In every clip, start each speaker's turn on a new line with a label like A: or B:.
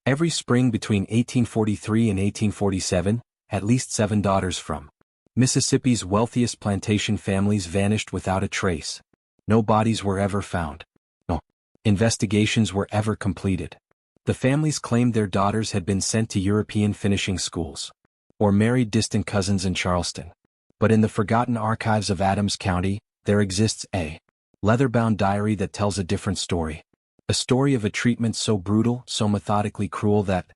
A: Every spring between 1843 and 1847, at least 7 daughters from Mississippi's wealthiest plantation families vanished without a trace. No bodies were ever found. No investigations were ever completed. The families claimed their daughters had been sent to European finishing schools, or married distant cousins in Charleston. But in the forgotten archives of Adams County, there exists a leather-bound diary that tells a different story. A story of a treatment so brutal, so methodically cruel that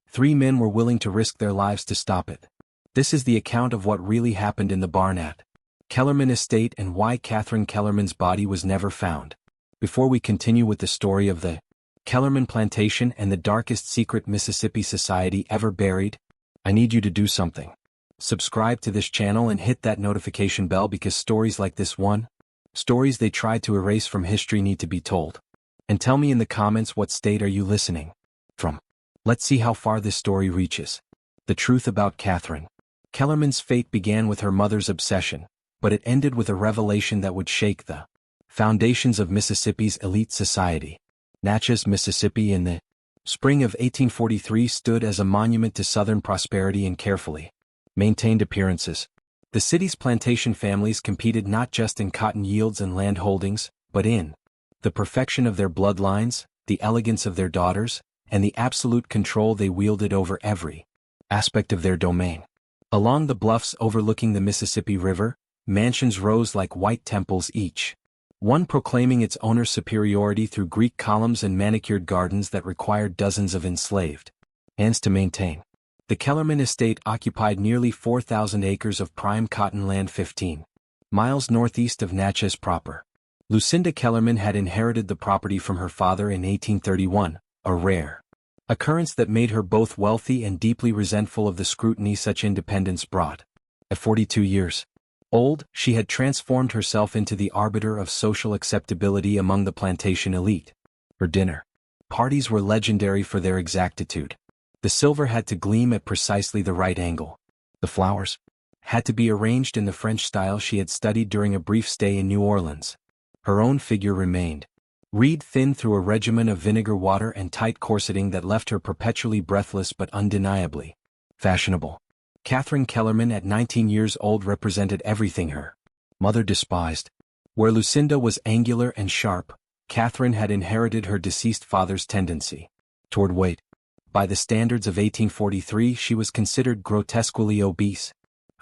A: 3 men were willing to risk their lives to stop it. This is the account of what really happened in the barn at Kellerman Estate and why Catherine Kellerman's body was never found. Before we continue with the story of the Kellerman Plantation and the darkest secret Mississippi society ever buried, I need you to do something. Subscribe to this channel and hit that notification bell because stories like this one, stories they tried to erase from history, need to be told. And tell me in the comments what state are you listening from. Let's see how far this story reaches. The truth about Catherine Kellerman's fate began with her mother's obsession, but it ended with a revelation that would shake the foundations of Mississippi's elite society. Natchez, Mississippi in the spring of 1843 stood as a monument to Southern prosperity and carefully maintained appearances. The city's plantation families competed not just in cotton yields and land holdings, but in the perfection of their bloodlines, the elegance of their daughters, and the absolute control they wielded over every aspect of their domain. Along the bluffs overlooking the Mississippi River, mansions rose like white temples, each one proclaiming its owner's superiority through Greek columns and manicured gardens that required dozens of enslaved hands to maintain. The Kellerman estate occupied nearly 4,000 acres of prime cotton land 15 miles northeast of Natchez proper. Lucinda Kellerman had inherited the property from her father in 1831, a rare occurrence that made her both wealthy and deeply resentful of the scrutiny such independence brought. At 42 years old, she had transformed herself into the arbiter of social acceptability among the plantation elite. Her dinner parties were legendary for their exactitude. The silver had to gleam at precisely the right angle. The flowers had to be arranged in the French style she had studied during a brief stay in New Orleans. Her own figure remained reed thin through a regimen of vinegar water and tight corseting that left her perpetually breathless but undeniably fashionable. Catherine Kellerman at 19 years old represented everything her mother despised. Where Lucinda was angular and sharp, Catherine had inherited her deceased father's tendency toward weight. By the standards of 1843 she was considered grotesquely obese,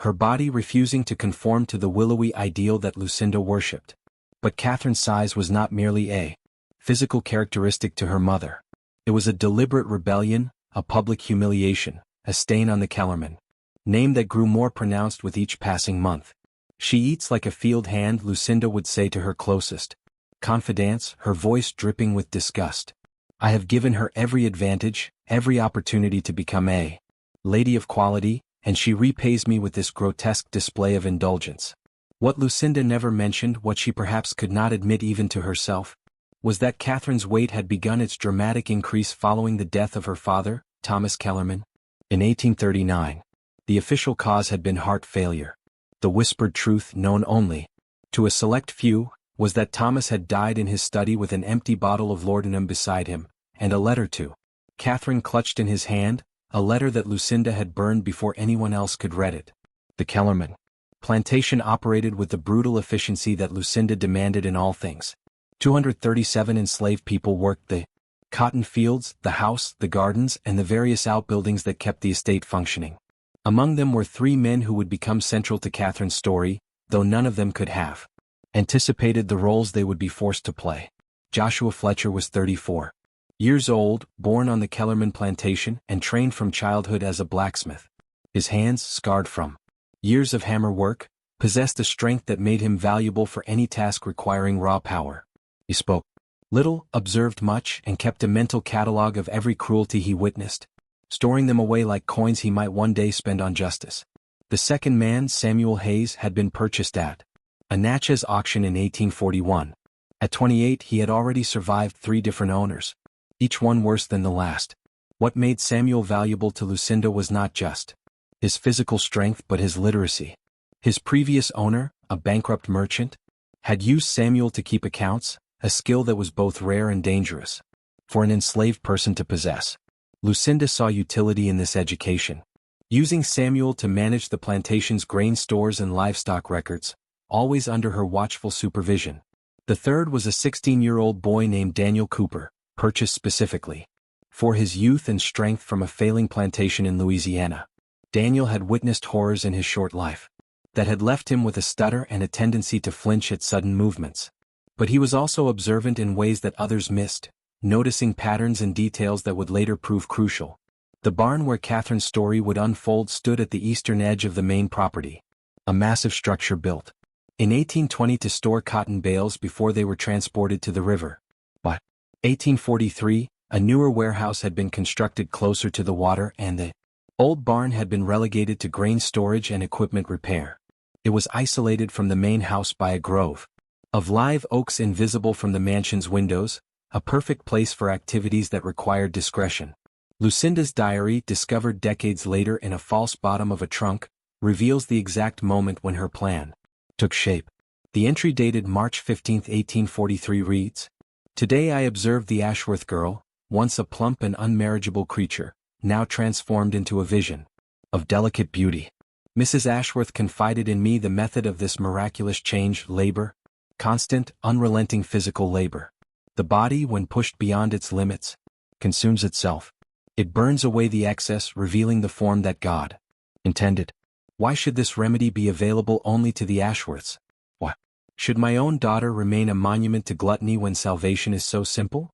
A: her body refusing to conform to the willowy ideal that Lucinda worshipped. But Catherine's size was not merely a physical characteristic to her mother. It was a deliberate rebellion, a public humiliation, a stain on the Kellerman name that grew more pronounced with each passing month. "She eats like a field hand," Lucinda would say to her closest confidants, her voice dripping with disgust. "I have given her every advantage, every opportunity to become a lady of quality, and she repays me with this grotesque display of indulgence." What Lucinda never mentioned, what she perhaps could not admit even to herself, was that Catherine's weight had begun its dramatic increase following the death of her father, Thomas Kellerman. In 1839, the official cause had been heart failure. The whispered truth, known only to a select few, was that Thomas had died in his study with an empty bottle of laudanum beside him, and a letter to Catherine clutched in his hand, a letter that Lucinda had burned before anyone else could read it. The Kellerman Plantation operated with the brutal efficiency that Lucinda demanded in all things. 237 enslaved people worked the cotton fields, the house, the gardens, and the various outbuildings that kept the estate functioning. Among them were 3 men who would become central to Catherine's story, though none of them could have anticipated the roles they would be forced to play. Joshua Fletcher was 34 years old, born on the Kellerman plantation, and trained from childhood as a blacksmith. His hands, scarred from years of hammer work, possessed a strength that made him valuable for any task requiring raw power. He spoke little, observed much, and kept a mental catalog of every cruelty he witnessed, storing them away like coins he might one day spend on justice. The second man, Samuel Hayes, had been purchased at a Natchez auction in 1841. At 28 he had already survived 3 different owners, each one worse than the last. What made Samuel valuable to Lucinda was not just his physical strength but his literacy. His previous owner, a bankrupt merchant, had used Samuel to keep accounts, a skill that was both rare and dangerous for an enslaved person to possess. Lucinda saw utility in this education. Using Samuel to manage the plantation's grain stores and livestock records, always under her watchful supervision. The third was a 16-year-old boy named Daniel Cooper, purchased specifically for his youth and strength from a failing plantation in Louisiana. Daniel had witnessed horrors in his short life that had left him with a stutter and a tendency to flinch at sudden movements. But he was also observant in ways that others missed, noticing patterns and details that would later prove crucial. The barn where Catherine's story would unfold stood at the eastern edge of the main property, a massive structure built in 1820 to store cotton bales before they were transported to the river. By 1843, a newer warehouse had been constructed closer to the water and the old barn had been relegated to grain storage and equipment repair. It was isolated from the main house by a grove of live oaks invisible from the mansion's windows, a perfect place for activities that required discretion. Lucinda's diary, discovered decades later in a false bottom of a trunk, reveals the exact moment when her plan took shape. The entry dated March 15, 1843 reads, "Today I observed the Ashworth girl, once a plump and unmarriageable creature, now transformed into a vision of delicate beauty. Mrs. Ashworth confided in me the method of this miraculous change: labor, constant, unrelenting physical labor. The body, when pushed beyond its limits, consumes itself. It burns away the excess, revealing the form that God intended. Why should this remedy be available only to the Ashworths? Why should my own daughter remain a monument to gluttony when salvation is so simple?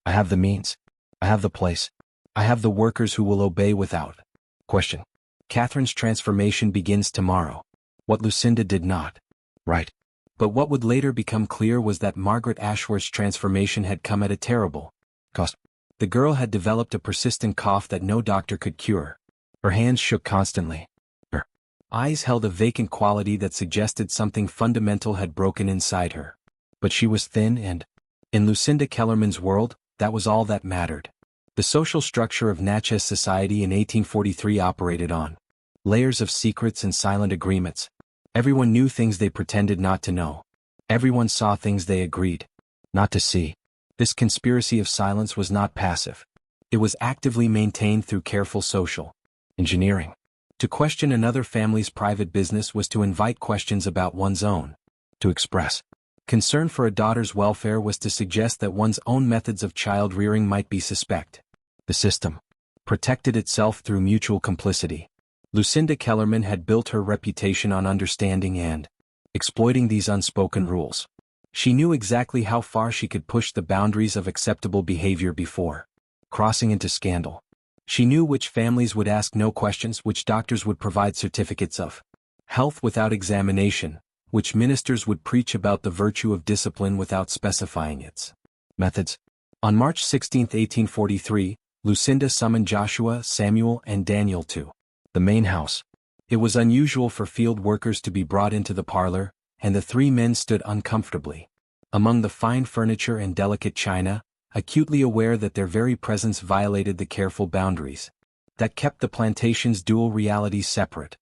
A: I have the means. I have the place. I have the workers who will obey without question. Catherine's transformation begins tomorrow." What Lucinda did not write, but what would later become clear, was that Margaret Ashworth's transformation had come at a terrible cost. The girl had developed a persistent cough that no doctor could cure. Her hands shook constantly. Her eyes held a vacant quality that suggested something fundamental had broken inside her. But she was thin and, in Lucinda Kellerman's world, that was all that mattered. The social structure of Natchez society in 1843 operated on layers of secrets and silent agreements. Everyone knew things they pretended not to know. Everyone saw things they agreed not to see. This conspiracy of silence was not passive. It was actively maintained through careful social engineering. To question another family's private business was to invite questions about one's own. To express concern for a daughter's welfare was to suggest that one's own methods of child-rearing might be suspect. The system protected itself through mutual complicity. Lucinda Kellerman had built her reputation on understanding and exploiting these unspoken rules. She knew exactly how far she could push the boundaries of acceptable behavior before crossing into scandal. She knew which families would ask no questions, which doctors would provide certificates of health without examination, which ministers would preach about the virtue of discipline without specifying its methods. On March 16, 1843, Lucinda summoned Joshua, Samuel, and Daniel to the main house. It was unusual for field workers to be brought into the parlor, and the three men stood uncomfortably among the fine furniture and delicate china, acutely aware that their very presence violated the careful boundaries that kept the plantation's dual realities separate.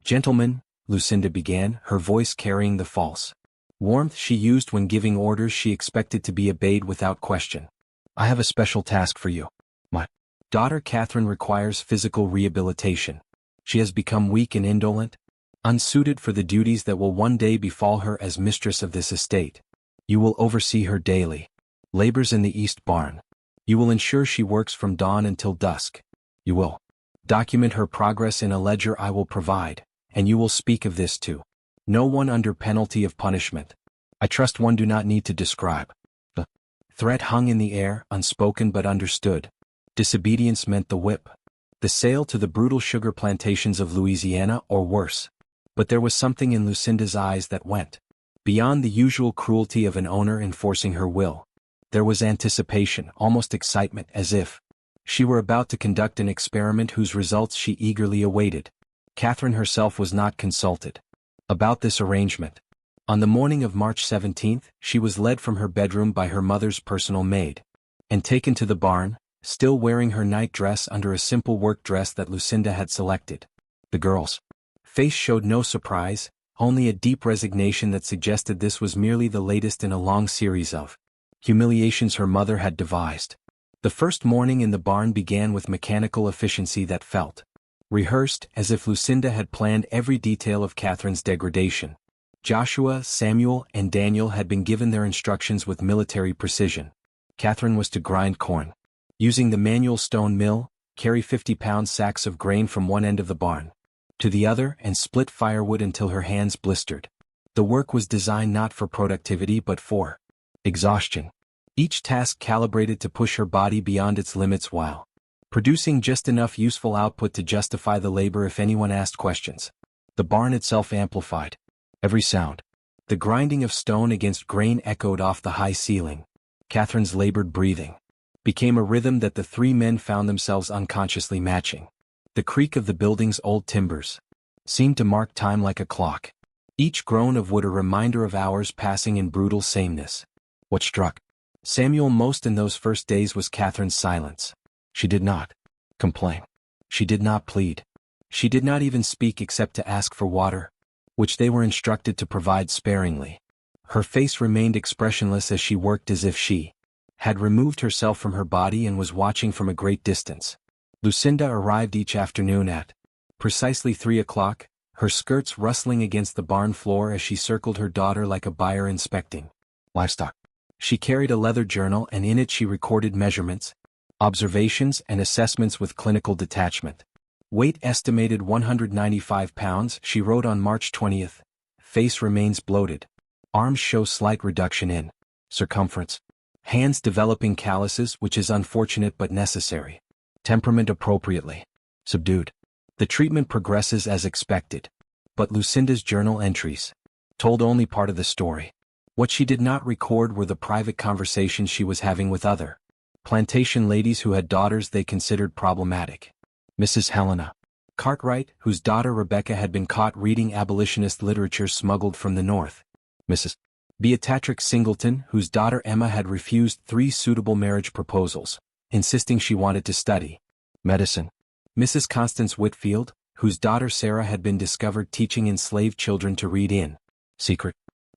A: "Gentlemen," Lucinda began, her voice carrying the false warmth she used when giving orders she expected to be obeyed without question. "I have a special task for you. My daughter Catherine requires physical rehabilitation. She has become weak and indolent, unsuited for the duties that will one day befall her as mistress of this estate. You will oversee her daily labors in the east barn. You will ensure she works from dawn until dusk. You will document her progress in a ledger I will provide, and you will speak of this to no one under penalty of punishment. I trust one do not need to describe." The threat hung in the air, unspoken but understood. Disobedience meant the whip, the sale to the brutal sugar plantations of Louisiana, or worse. But there was something in Lucinda's eyes that went beyond the usual cruelty of an owner enforcing her will. There was anticipation, almost excitement, as if she were about to conduct an experiment whose results she eagerly awaited. Catherine herself was not consulted about this arrangement. On the morning of March 17, she was led from her bedroom by her mother's personal maid and taken to the barn, still wearing her night dress under a simple work dress that Lucinda had selected. The girl's face showed no surprise, only a deep resignation that suggested this was merely the latest in a long series of humiliations her mother had devised. The first morning in the barn began with mechanical efficiency that felt rehearsed, as if Lucinda had planned every detail of Catherine's degradation. Joshua, Samuel, and Daniel had been given their instructions with military precision. Catherine was to grind corn, using the manual stone mill, carry 50-pound sacks of grain from one end of the barn to the other, and split firewood until her hands blistered. The work was designed not for productivity but for exhaustion. Each task calibrated to push her body beyond its limits while producing just enough useful output to justify the labor if anyone asked questions. The barn itself amplified every sound. The grinding of stone against grain echoed off the high ceiling. Catherine's labored breathing became a rhythm that the three men found themselves unconsciously matching. The creak of the building's old timbers seemed to mark time like a clock. Each groan of wood a reminder of hours passing in brutal sameness. What struck Samuel most in those first days was Catherine's silence. She did not complain. She did not plead. She did not even speak except to ask for water, which they were instructed to provide sparingly. Her face remained expressionless as she worked, as if she had removed herself from her body and was watching from a great distance. Lucinda arrived each afternoon at precisely 3 o'clock, her skirts rustling against the barn floor as she circled her daughter like a buyer inspecting livestock. She carried a leather journal, and in it she recorded measurements, observations, and assessments with clinical detachment. Weight estimated 195 pounds, she wrote on March 20th. Face remains bloated. Arms show slight reduction in circumference. Hands developing calluses, which is unfortunate but necessary. Temperament appropriately subdued. The treatment progresses as expected. But Lucinda's journal entries told only part of the story. What she did not record were the private conversations she was having with other plantation ladies who had daughters they considered problematic. Mrs. Helena Cartwright, whose daughter Rebecca had been caught reading abolitionist literature smuggled from the North. Mrs. Beatrix Singleton, whose daughter Emma had refused 3 suitable marriage proposals, insisting she wanted to study medicine. Mrs. Constance Whitfield, whose daughter Sarah had been discovered teaching enslaved children to read in secret.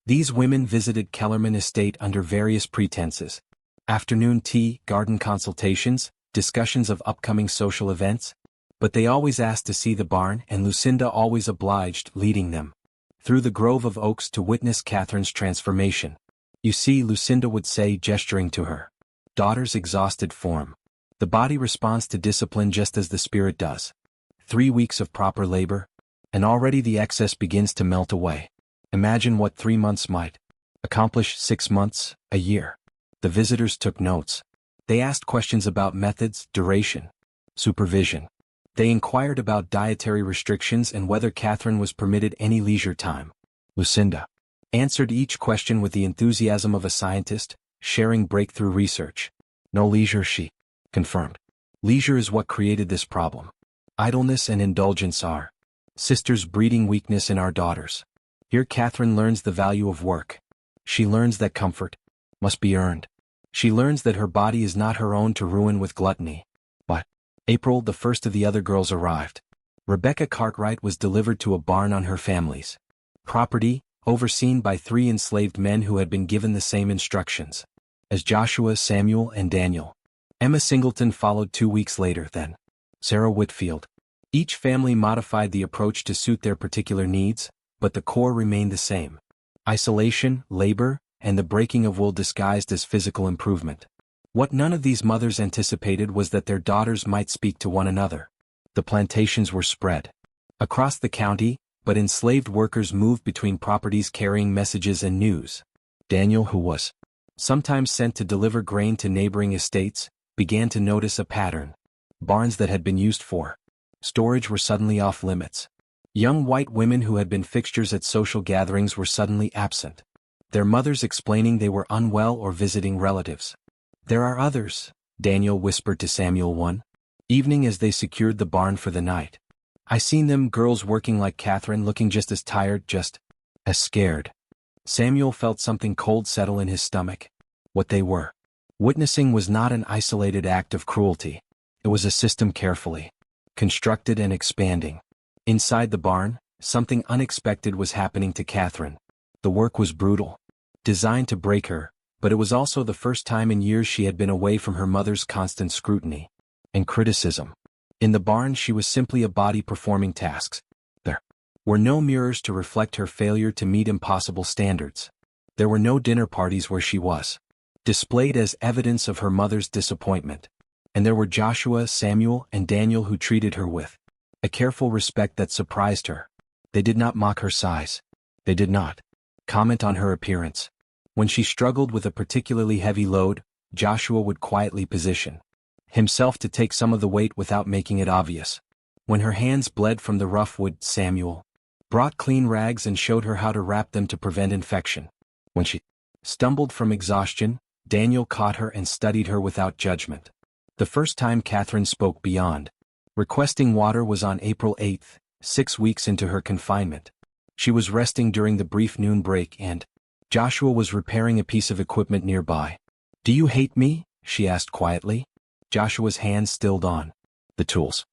A: These women visited Kellerman Estate under various pretenses. Afternoon tea, garden consultations, discussions of upcoming social events. But they always asked to see the barn, and Lucinda always obliged, leading them through the grove of oaks to witness Catherine's transformation. You see, Lucinda would say, gesturing to her daughter's exhausted form. The body responds to discipline just as the spirit does. 3 weeks of proper labor, and already the excess begins to melt away. Imagine what 3 months might accomplish, 6 months, a year. The visitors took notes. They asked questions about methods, duration, supervision. They inquired about dietary restrictions and whether Catherine was permitted any leisure time. Lucinda answered each question with the enthusiasm of a scientist, sharing breakthrough research. No leisure, she confirmed. Leisure is what created this problem. Idleness and indulgence are sisters, breeding weakness in our daughters. Here Catherine learns the value of work. She learns that comfort must be earned. She learns that her body is not her own to ruin with gluttony. But April, the first of the other girls arrived. Rebecca Cartwright was delivered to a barn on her family's property, overseen by 3 enslaved men who had been given the same instructions as Joshua, Samuel, and Daniel. Emma Singleton followed 2 weeks later, then Sarah Whitfield. Each family modified the approach to suit their particular needs, but the core remained the same. Isolation, labor, and the breaking of wool disguised as physical improvement. What none of these mothers anticipated was that their daughters might speak to one another. The plantations were spread across the county, but enslaved workers moved between properties carrying messages and news. Daniel, who was sometimes sent to deliver grain to neighboring estates, began to notice a pattern. Barns that had been used for storage were suddenly off limits. Young white women who had been fixtures at social gatherings were suddenly absent, their mothers explaining they were unwell or visiting relatives. There are others, Daniel whispered to Samuel one evening as they secured the barn for the night. I seen them girls working like Catherine, looking just as tired, just as scared. Samuel felt something cold settle in his stomach. What they were witnessing was not an isolated act of cruelty. It was a system carefully constructed and expanding. Inside the barn, something unexpected was happening to Catherine. The work was brutal, designed to break her, But it was also the first time in years she had been away from her mother's constant scrutiny and criticism. In the barn she was simply a body performing tasks. There were no mirrors to reflect her failure to meet impossible standards. There were no dinner parties where she was displayed as evidence of her mother's disappointment. And there were Joshua, Samuel, and Daniel who treated her with a careful respect that surprised her. They did not mock her size. They did not comment on her appearance. When she struggled with a particularly heavy load, Joshua would quietly position himself to take some of the weight without making it obvious. When her hands bled from the rough wood, Samuel brought clean rags and showed her how to wrap them to prevent infection. When she stumbled from exhaustion, Daniel caught her and studied her without judgment. The first time Catherine spoke beyond requesting water was on April 8, 6 weeks into her confinement. She was resting during the brief noon break and Joshua was repairing a piece of equipment nearby. "Do you hate me?" she asked quietly. Joshua's hands stilled on the tools.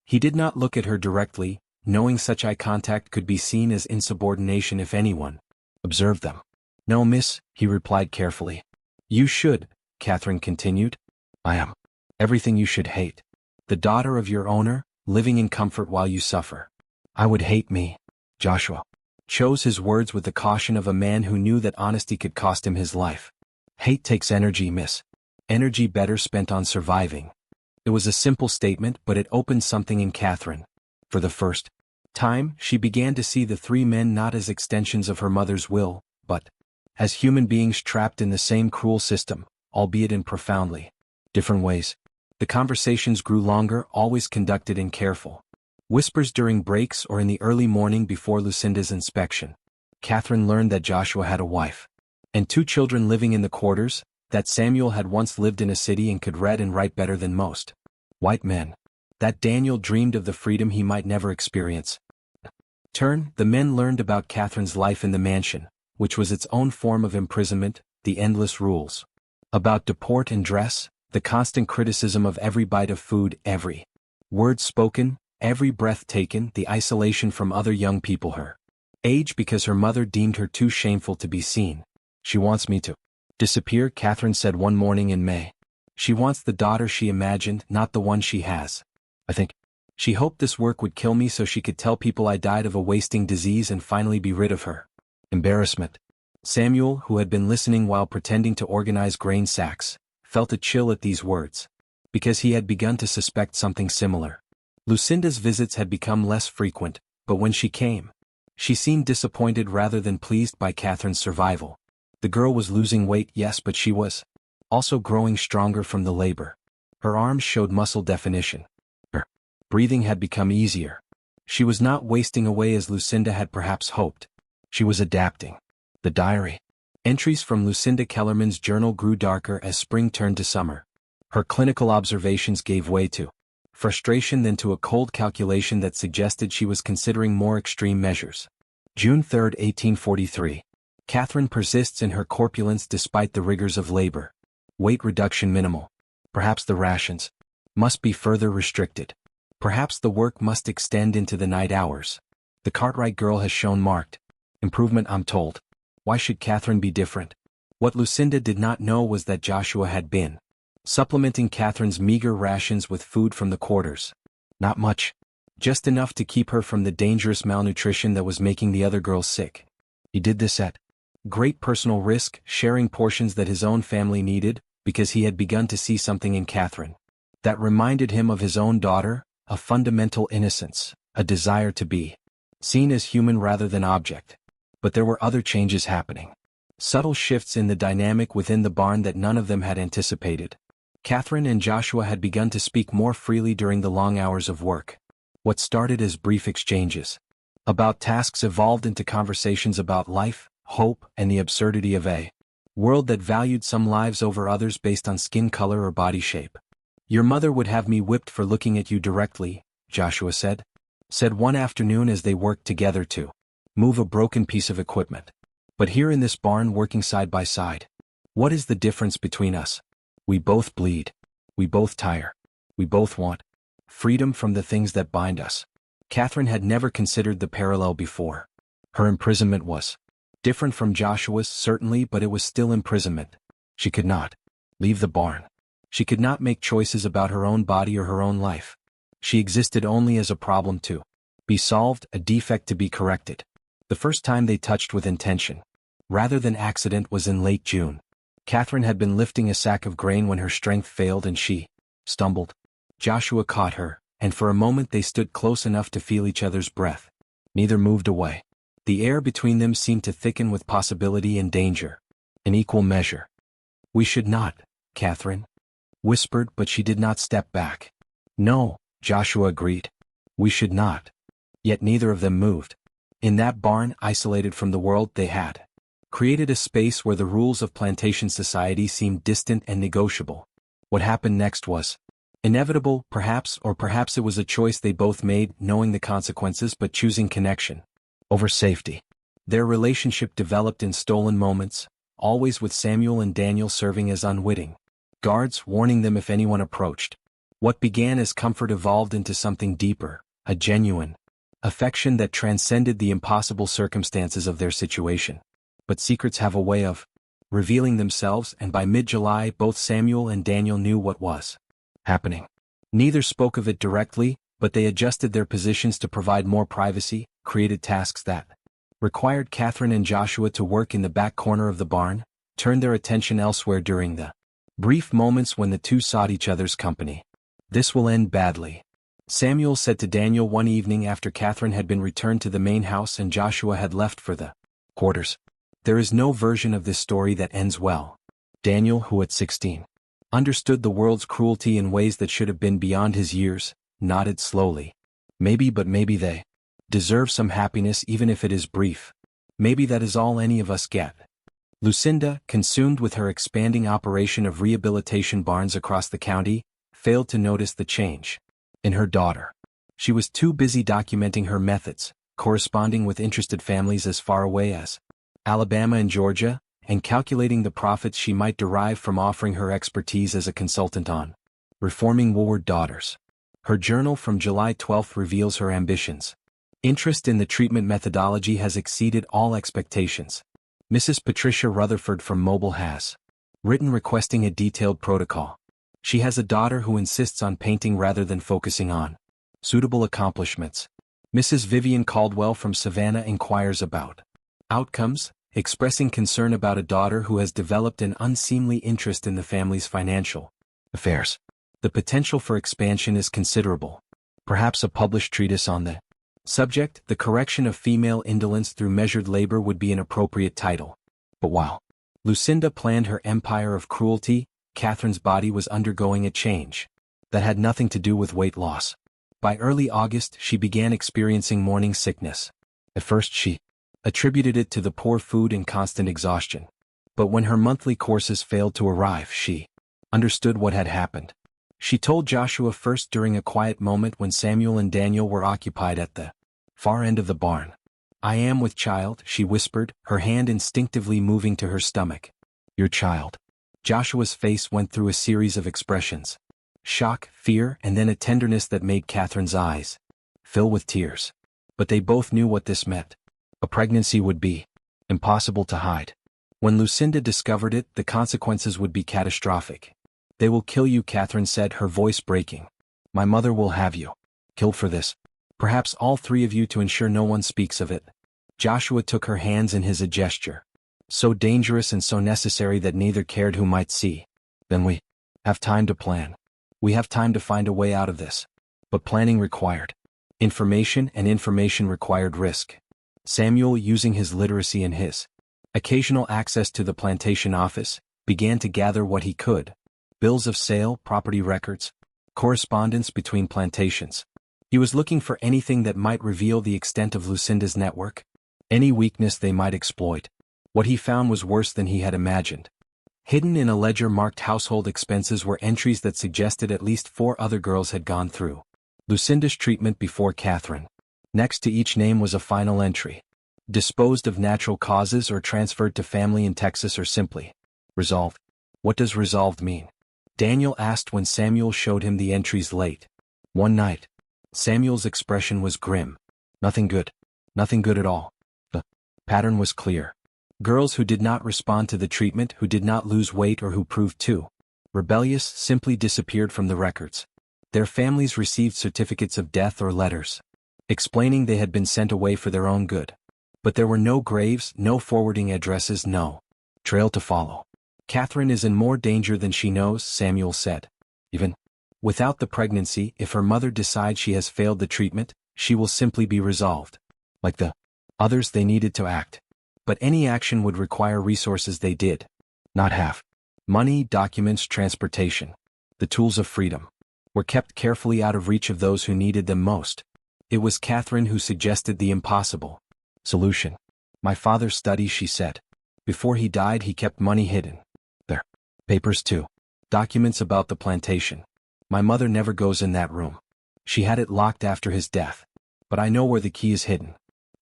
A: He did not look at her directly, knowing such eye contact could be seen as insubordination if anyone observed them. "No, miss," he replied carefully. "You should," Catherine continued. "I am everything you should hate. The daughter of your owner, living in comfort while you suffer. I would hate me." Joshua chose his words with the caution of a man who knew that honesty could cost him his life. "Hate takes energy, miss. Energy better spent on surviving." It was a simple statement, but it opened something in Catherine. For the first time, she began to see the three men not as extensions of her mother's will, but as human beings trapped in the same cruel system, albeit in profoundly different ways. The conversations grew longer, always conducted in careful whispers during breaks or in the early morning before Lucinda's inspection. Catherine learned that Joshua had a wife and 2 children living in the quarters, that Samuel had once lived in a city and could read and write better than most white men, that Daniel dreamed of the freedom he might never experience. The men learned about Catherine's life in the mansion, which was its own form of imprisonment, the endless rules about deport and dress, the constant criticism of every bite of food, every word spoken, every breath taken, the isolation from other young people her age because her mother deemed her too shameful to be seen. "She wants me to disappear," Catherine said one morning in May. "She wants the daughter she imagined, not the one she has. I think she hoped this work would kill me so she could tell people I died of a wasting disease and finally be rid of her." Embarrassment. Samuel, who had been listening while pretending to organize grain sacks, felt a chill at these words, because he had begun to suspect something similar. Lucinda's visits had become less frequent, but when she came, she seemed disappointed rather than pleased by Catherine's survival. The girl was losing weight, yes, but she was also growing stronger from the labor. Her arms showed muscle definition. Her breathing had become easier. She was not wasting away as Lucinda had perhaps hoped. She was adapting. The diary entries from Lucinda Kellerman's journal grew darker as spring turned to summer. Her clinical observations gave way to frustration than to a cold calculation that suggested she was considering more extreme measures. June 3, 1843. Catherine persists in her corpulence despite the rigors of labor. Weight reduction minimal. Perhaps the rations must be further restricted. Perhaps the work must extend into the night hours. The Cartwright girl has shown marked improvement, I'm told. Why should Catherine be different? What Lucinda did not know was that Joshua had been supplementing Catherine's meager rations with food from the quarters. Not much. Just enough to keep her from the dangerous malnutrition that was making the other girls sick. He did this at great personal risk, sharing portions that his own family needed, because he had begun to see something in Catherine that reminded him of his own daughter, a fundamental innocence, a desire to be seen as human rather than object. But there were other changes happening. Subtle shifts in the dynamic within the barn that none of them had anticipated. Catherine and Joshua had begun to speak more freely during the long hours of work. What started as brief exchanges about tasks evolved into conversations about life, hope, and the absurdity of a world that valued some lives over others based on skin color or body shape. "Your mother would have me whipped for looking at you directly," Joshua said one afternoon as they worked together to move a broken piece of equipment. "But here in this barn working side by side, what is the difference between us? We both bleed. We both tire. We both want freedom from the things that bind us." Catherine had never considered the parallel before. Her imprisonment was Different from Joshua's, certainly, but it was still imprisonment. She could not leave the barn. She could not make choices about her own body or her own life. She existed only as a problem to be solved, a defect to be corrected. The first time they touched with intention, rather than accident, was in late June. Catherine had been lifting a sack of grain when her strength failed and she stumbled. Joshua caught her, and for a moment they stood close enough to feel each other's breath. Neither moved away. The air between them seemed to thicken with possibility and danger, in equal measure. "We should not," Catherine whispered, but she did not step back. "No," Joshua agreed. "We should not." Yet neither of them moved. In that barn, isolated from the world, they had created a space where the rules of plantation society seemed distant and negotiable. What happened next was inevitable, perhaps, or perhaps it was a choice they both made, knowing the consequences but choosing connection over safety. Their relationship developed in stolen moments, always with Samuel and Daniel serving as unwitting guards, warning them if anyone approached. What began as comfort evolved into something deeper, a genuine affection that transcended the impossible circumstances of their situation. But secrets have a way of revealing themselves, and by mid-July both Samuel and Daniel knew what was happening. Neither spoke of it directly, but they adjusted their positions to provide more privacy, created tasks that required Catherine and Joshua to work in the back corner of the barn, turned their attention elsewhere during the brief moments when the two sought each other's company. "This will end badly," Samuel said to Daniel one evening after Catherine had been returned to the main house and Joshua had left for the quarters. "There is no version of this story that ends well." Daniel, who at 16 understood the world's cruelty in ways that should have been beyond his years, nodded slowly. "Maybe, but maybe they deserve some happiness even if it is brief. Maybe that is all any of us get." Lucinda, consumed with her expanding operation of rehabilitation barns across the county, failed to notice the change in her daughter. She was too busy documenting her methods, corresponding with interested families as far away as Alabama and Georgia, and calculating the profits she might derive from offering her expertise as a consultant on reforming wayward daughters. Her journal from July 12 reveals her ambitions. "Interest in the treatment methodology has exceeded all expectations. Mrs. Patricia Rutherford from Mobile has written requesting a detailed protocol. She has a daughter who insists on painting rather than focusing on suitable accomplishments. Mrs. Vivian Caldwell from Savannah inquires about outcomes, expressing concern about a daughter who has developed an unseemly interest in the family's financial affairs. The potential for expansion is considerable. Perhaps a published treatise on the subject, The Correction of Female Indolence Through Measured Labor, would be an appropriate title. But while Lucinda planned her empire of cruelty, Catherine's body was undergoing a change that had nothing to do with weight loss. By early August, she began experiencing morning sickness. At first she attributed it to the poor food and constant exhaustion. But when her monthly courses failed to arrive, she understood what had happened. She told Joshua first during a quiet moment when Samuel and Daniel were occupied at the far end of the barn. "I am with child," she whispered, her hand instinctively moving to her stomach. "Your child." Joshua's face went through a series of expressions. Shock, fear, and then a tenderness that made Catherine's eyes fill with tears. But they both knew what this meant. A pregnancy would be impossible to hide. When Lucinda discovered it, the consequences would be catastrophic. "They will kill you," Catherine said, her voice breaking. "My mother will have you killed for this. Perhaps all three of you, to ensure no one speaks of it." Joshua took her hands in his, a gesture so dangerous and so necessary that neither cared who might see. "Then we have time to plan. We have time to find a way out of this." But planning required information, and information required risk. Samuel, using his literacy and his occasional access to the plantation office, began to gather what he could: bills of sale, property records, correspondence between plantations. He was looking for anything that might reveal the extent of Lucinda's network, any weakness they might exploit. What he found was worse than he had imagined. Hidden in a ledger marked household expenses were entries that suggested at least 4 other girls had gone through Lucinda's treatment before Catherine. Next to each name was a final entry: disposed of natural causes or transferred to family in Texas, or simply resolved. "What does resolved mean?" Daniel asked when Samuel showed him the entries late one night. Samuel's expression was grim. Nothing good. Nothing good at all." The pattern was clear. Girls who did not respond to the treatment, who did not lose weight, or who proved too rebellious simply disappeared from the records. Their families received certificates of death or letters explaining they had been sent away for their own good. But there were no graves, no forwarding addresses, no trail to follow. Catherine is in more danger than she knows, Samuel said. Even without the pregnancy, if her mother decides she has failed the treatment, she will simply be resolved. Like the others, they needed to act. But any action would require resources they did not have. Money, documents, transportation, the tools of freedom, were kept carefully out of reach of those who needed them most. It was Catherine who suggested the impossible solution. My father's study, she said. Before he died, he kept money hidden. There. Papers too. Documents about the plantation. My mother never goes in that room. She had it locked after his death. But I know where the key is hidden.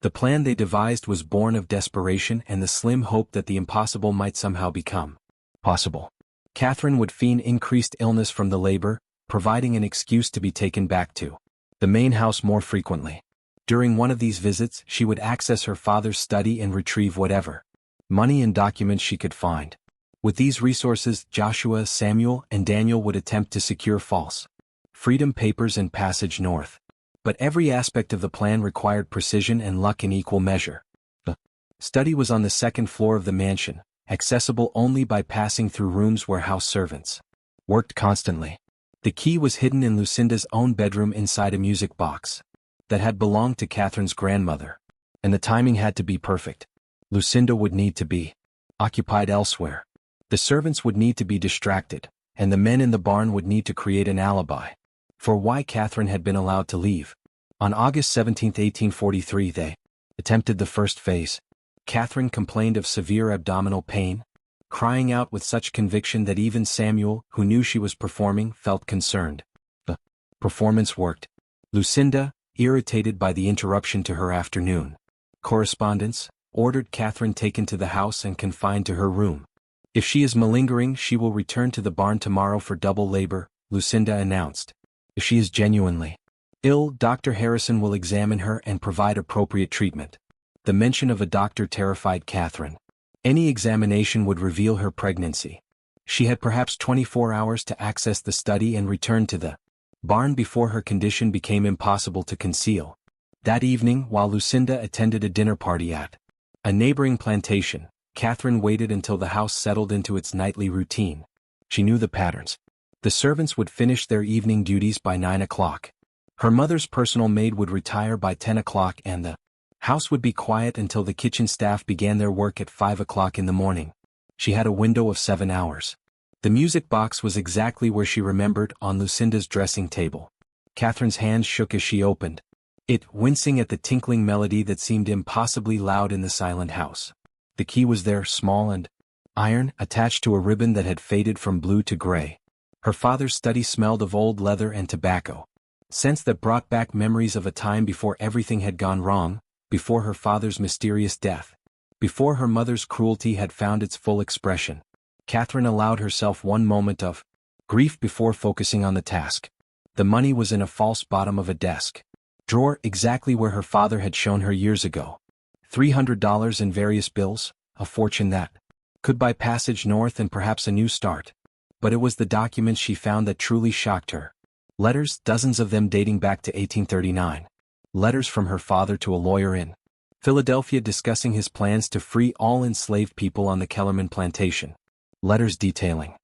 A: The plan they devised was born of desperation and the slim hope that the impossible might somehow become possible. Catherine would feign increased illness from the labor, providing an excuse to be taken back to the main house more frequently. During one of these visits, she would access her father's study and retrieve whatever money and documents she could find. With these resources, Joshua, Samuel, and Daniel would attempt to secure false freedom papers and passage north. But every aspect of the plan required precision and luck in equal measure. The study was on the second floor of the mansion, accessible only by passing through rooms where house servants worked constantly. The key was hidden in Lucinda's own bedroom inside a music box that had belonged to Catherine's grandmother. And the timing had to be perfect. Lucinda would need to be occupied elsewhere. The servants would need to be distracted, and the men in the barn would need to create an alibi for why Catherine had been allowed to leave. On August 17, 1843, they attempted the first phase. Catherine complained of severe abdominal pain, crying out with such conviction that even Samuel, who knew she was performing, felt concerned. The performance worked. Lucinda, irritated by the interruption to her afternoon correspondence, ordered Catherine taken to the house and confined to her room. If she is malingering, she will return to the barn tomorrow for double labor, Lucinda announced. If she is genuinely ill, Dr. Harrison will examine her and provide appropriate treatment. The mention of a doctor terrified Catherine. Any examination would reveal her pregnancy. She had perhaps 24 hours to access the study and return to the barn before her condition became impossible to conceal. That evening, while Lucinda attended a dinner party at a neighboring plantation, Catherine waited until the house settled into its nightly routine. She knew the patterns. The servants would finish their evening duties by 9 o'clock. Her mother's personal maid would retire by 10 o'clock and the house would be quiet until the kitchen staff began their work at 5 o'clock in the morning. She had a window of 7 hours. The music box was exactly where she remembered, on Lucinda's dressing table. Catherine's hands shook as she opened it, wincing at the tinkling melody that seemed impossibly loud in the silent house. The key was there, small and iron, attached to a ribbon that had faded from blue to gray. Her father's study smelled of old leather and tobacco, scents that brought back memories of a time before everything had gone wrong, before her father's mysterious death, before her mother's cruelty had found its full expression. Catherine allowed herself one moment of grief before focusing on the task. The money was in a false bottom of a desk drawer, exactly where her father had shown her years ago. $300 in various bills, a fortune that could buy passage north and perhaps a new start. But it was the documents she found that truly shocked her. Letters, dozens of them dating back to 1839. Letters from her father to a lawyer in Philadelphia discussing his plans to free all enslaved people on the Kellerman plantation. Letters detailing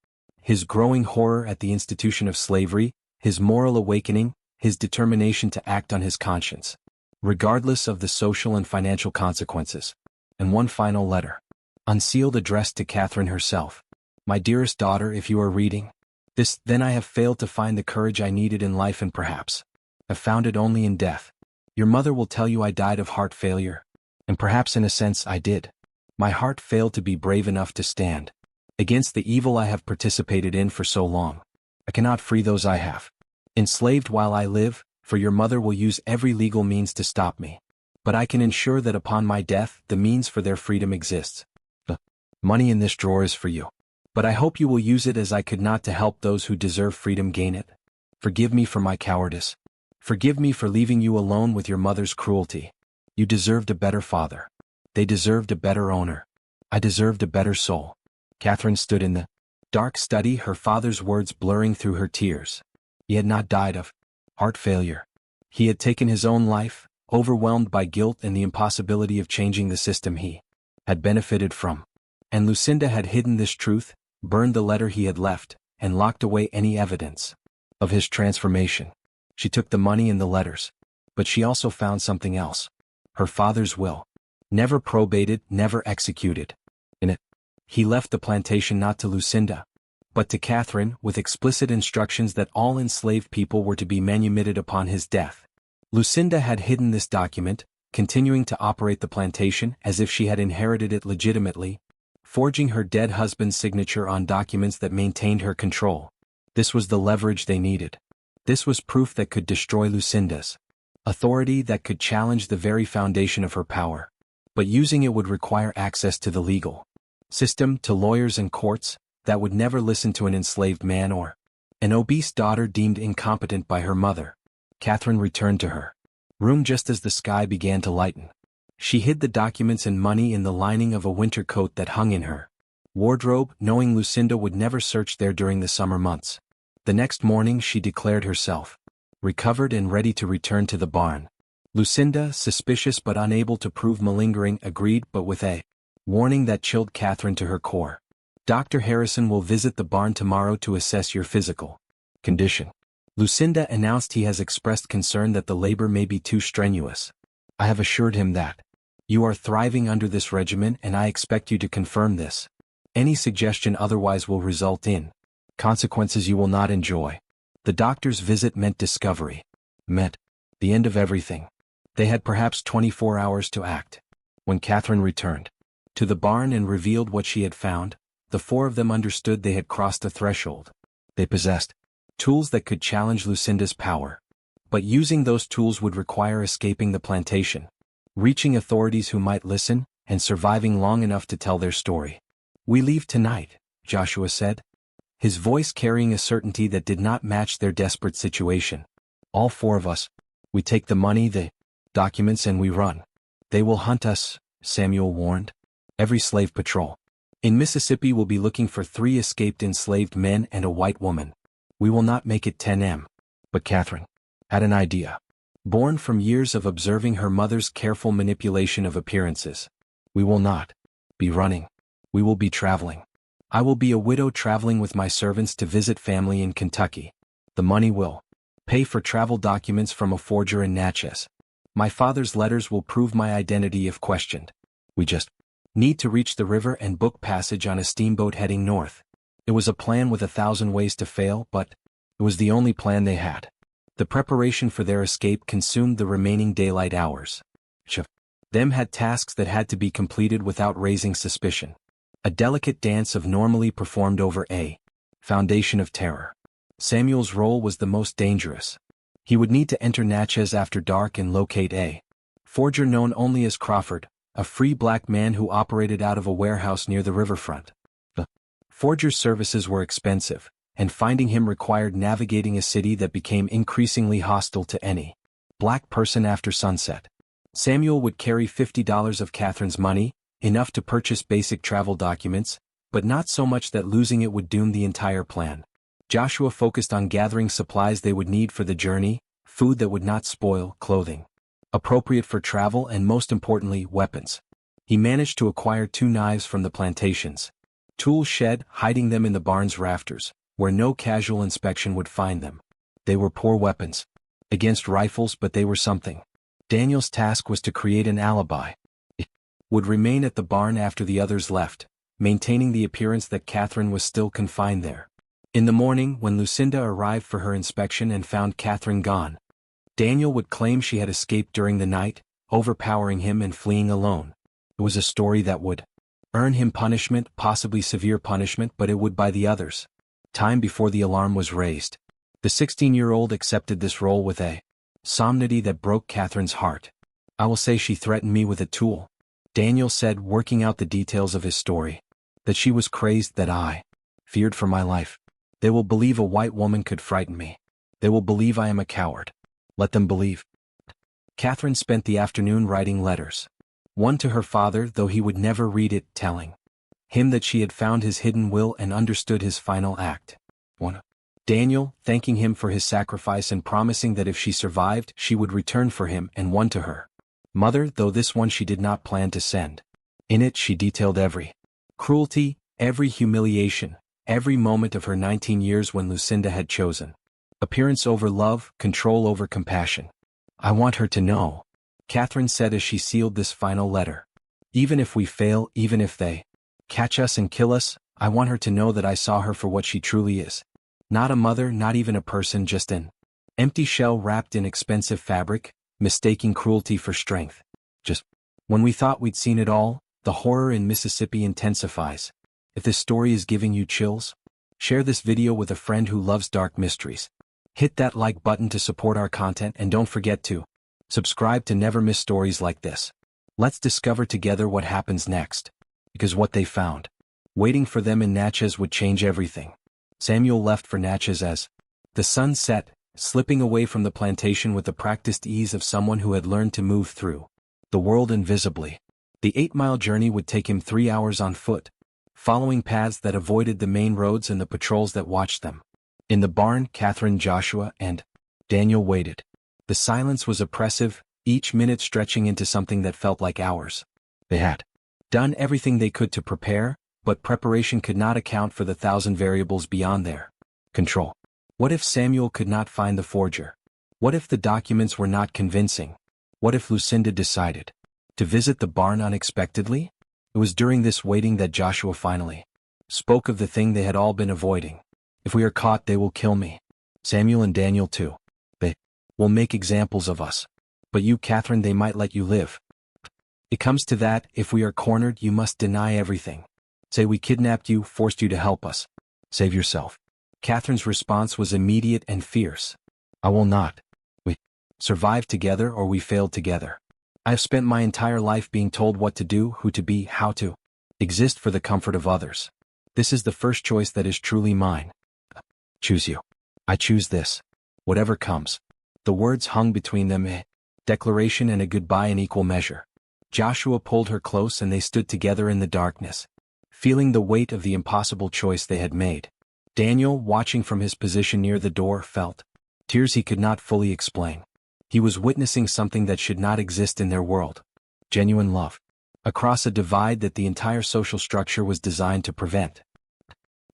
A: his growing horror at the institution of slavery, his moral awakening, his determination to act on his conscience, regardless of the social and financial consequences. And one final letter, unsealed, addressed to Catherine herself. My dearest daughter, if you are reading this, then I have failed to find the courage I needed in life and perhaps have found it only in death. Your mother will tell you I died of heart failure, and perhaps in a sense I did. My heart failed to be brave enough to stand against the evil I have participated in for so long. I cannot free those I have enslaved while I live, for your mother will use every legal means to stop me. But I can ensure that upon my death, the means for their freedom exists. The money in this drawer is for you. But I hope you will use it, as I could not to help those who deserve freedom gain it. Forgive me for my cowardice. Forgive me for leaving you alone with your mother's cruelty. You deserved a better father. They deserved a better owner. I deserved a better soul. Catherine stood in the dark study, her father's words blurring through her tears. He had not died of heart failure. He had taken his own life, overwhelmed by guilt and the impossibility of changing the system he had benefited from. And Lucinda had hidden this truth, burned the letter he had left, and locked away any evidence of his transformation. She took the money and the letters. But she also found something else. Her father's will. Never probated, never executed. In it, he left the plantation not to Lucinda, but to Catherine, with explicit instructions that all enslaved people were to be manumitted upon his death. Lucinda had hidden this document, continuing to operate the plantation as if she had inherited it legitimately, forging her dead husband's signature on documents that maintained her control. This was the leverage they needed. This was proof that could destroy Lucinda's authority, that could challenge the very foundation of her power. But using it would require access to the legal system, to lawyers and courts that would never listen to an enslaved man or an obese daughter deemed incompetent by her mother. Catherine returned to her room just as the sky began to lighten. She hid the documents and money in the lining of a winter coat that hung in her wardrobe, knowing Lucinda would never search there during the summer months. The next morning she declared herself recovered and ready to return to the barn. Lucinda, suspicious but unable to prove malingering, agreed, but with a warning that chilled Catherine to her core. Dr. Harrison will visit the barn tomorrow to assess your physical condition. Lucinda announced. He has expressed concern that the labor may be too strenuous. I have assured him that you are thriving under this regimen and I expect you to confirm this. Any suggestion otherwise will result in consequences you will not enjoy. The doctor's visit meant discovery. Meant the end of everything. They had perhaps 24 hours to act. When Catherine returned to the barn and revealed what she had found, the four of them understood they had crossed a threshold. They possessed tools that could challenge Lucinda's power. But using those tools would require escaping the plantation, reaching authorities who might listen, and surviving long enough to tell their story. We leave tonight, Joshua said, his voice carrying a certainty that did not match their desperate situation. All four of us. We take the money, the documents, and we run. They will hunt us, Samuel warned. Every slave patrol in Mississippi will be looking for 3 escaped enslaved men and a white woman. We will not make it 10 m. But Catherine had an idea, born from years of observing her mother's careful manipulation of appearances. We will not be running. We will be traveling. I will be a widow traveling with my servants to visit family in Kentucky. The money will pay for travel documents from a forger in Natchez. My father's letters will prove my identity if questioned. We just need to reach the river and book passage on a steamboat heading north. It was a plan with 1,000 ways to fail, but it was the only plan they had. The preparation for their escape consumed the remaining daylight hours. Each of them had tasks that had to be completed without raising suspicion. A delicate dance of normally performed over a foundation of terror. Samuel's role was the most dangerous. He would need to enter Natchez after dark and locate a forger known only as Crawford, a free black man who operated out of a warehouse near the riverfront. The forger's services were expensive, and finding him required navigating a city that became increasingly hostile to any black person after sunset. Samuel would carry $50 of Catherine's money, enough to purchase basic travel documents, but not so much that losing it would doom the entire plan. Joshua focused on gathering supplies they would need for the journey, food that would not spoil, clothing appropriate for travel, and most importantly, weapons. He managed to acquire 2 knives from the plantation's tool shed, hiding them in the barn's rafters, where no casual inspection would find them. They were poor weapons against rifles, but they were something. Daniel's task was to create an alibi. It would remain at the barn after the others left, maintaining the appearance that Catherine was still confined there. In the morning, when Lucinda arrived for her inspection and found Catherine gone, Daniel would claim she had escaped during the night, overpowering him and fleeing alone. It was a story that would earn him punishment, possibly severe punishment, but it would by the others. Time before the alarm was raised. The 16-year-old accepted this role with a solemnity that broke Catherine's heart. I will say she threatened me with a tool, Daniel said, working out the details of his story. That she was crazed, that I feared for my life. They will believe a white woman could frighten me. They will believe I am a coward. Let them believe. Catherine spent the afternoon writing letters. One to her father, though he would never read it, telling him that she had found his hidden will and understood his final act. 1. Daniel, thanking him for his sacrifice and promising that if she survived she would return for him, and one to her mother, though this one she did not plan to send. In it she detailed every cruelty, every humiliation, every moment of her 19 years when Lucinda had chosen appearance over love, control over compassion. I want her to know, Catherine said as she sealed this final letter. Even if we fail, even if they catch us and kill us, I want her to know that I saw her for what she truly is. Not a mother, not even a person, just an empty shell wrapped in expensive fabric, mistaking cruelty for strength. Just when we thought we'd seen it all, the horror in Mississippi intensifies. If this story is giving you chills, share this video with a friend who loves dark mysteries. Hit that like button to support our content, and don't forget to subscribe to never miss stories like this. Let's discover together what happens next. Because what they found waiting for them in Natchez would change everything. Samuel left for Natchez as the sun set, slipping away from the plantation with the practiced ease of someone who had learned to move through the world invisibly. The 8-mile journey would take him 3 hours on foot, following paths that avoided the main roads and the patrols that watched them. In the barn, Catherine, Joshua, and Daniel waited. The silence was oppressive, each minute stretching into something that felt like hours. They had done everything they could to prepare, but preparation could not account for the 1,000 variables beyond their control. What if Samuel could not find the forger? What if the documents were not convincing? What if Lucinda decided to visit the barn unexpectedly? It was during this waiting that Joshua finally spoke of the thing they had all been avoiding. If we are caught, they will kill me. Samuel and Daniel too. They will make examples of us. But you, Catherine, they might let you live. It comes to that, if we are cornered, you must deny everything. Say we kidnapped you, forced you to help us. Save yourself. Catherine's response was immediate and fierce. I will not. We survived together or we failed together. I have spent my entire life being told what to do, who to be, how to exist for the comfort of others. This is the first choice that is truly mine. Choose you. I choose this. Whatever comes. The words hung between them, a declaration and a goodbye in equal measure. Joshua pulled her close and they stood together in the darkness, feeling the weight of the impossible choice they had made. Daniel, watching from his position near the door, felt tears he could not fully explain. He was witnessing something that should not exist in their world. Genuine love. Across a divide that the entire social structure was designed to prevent.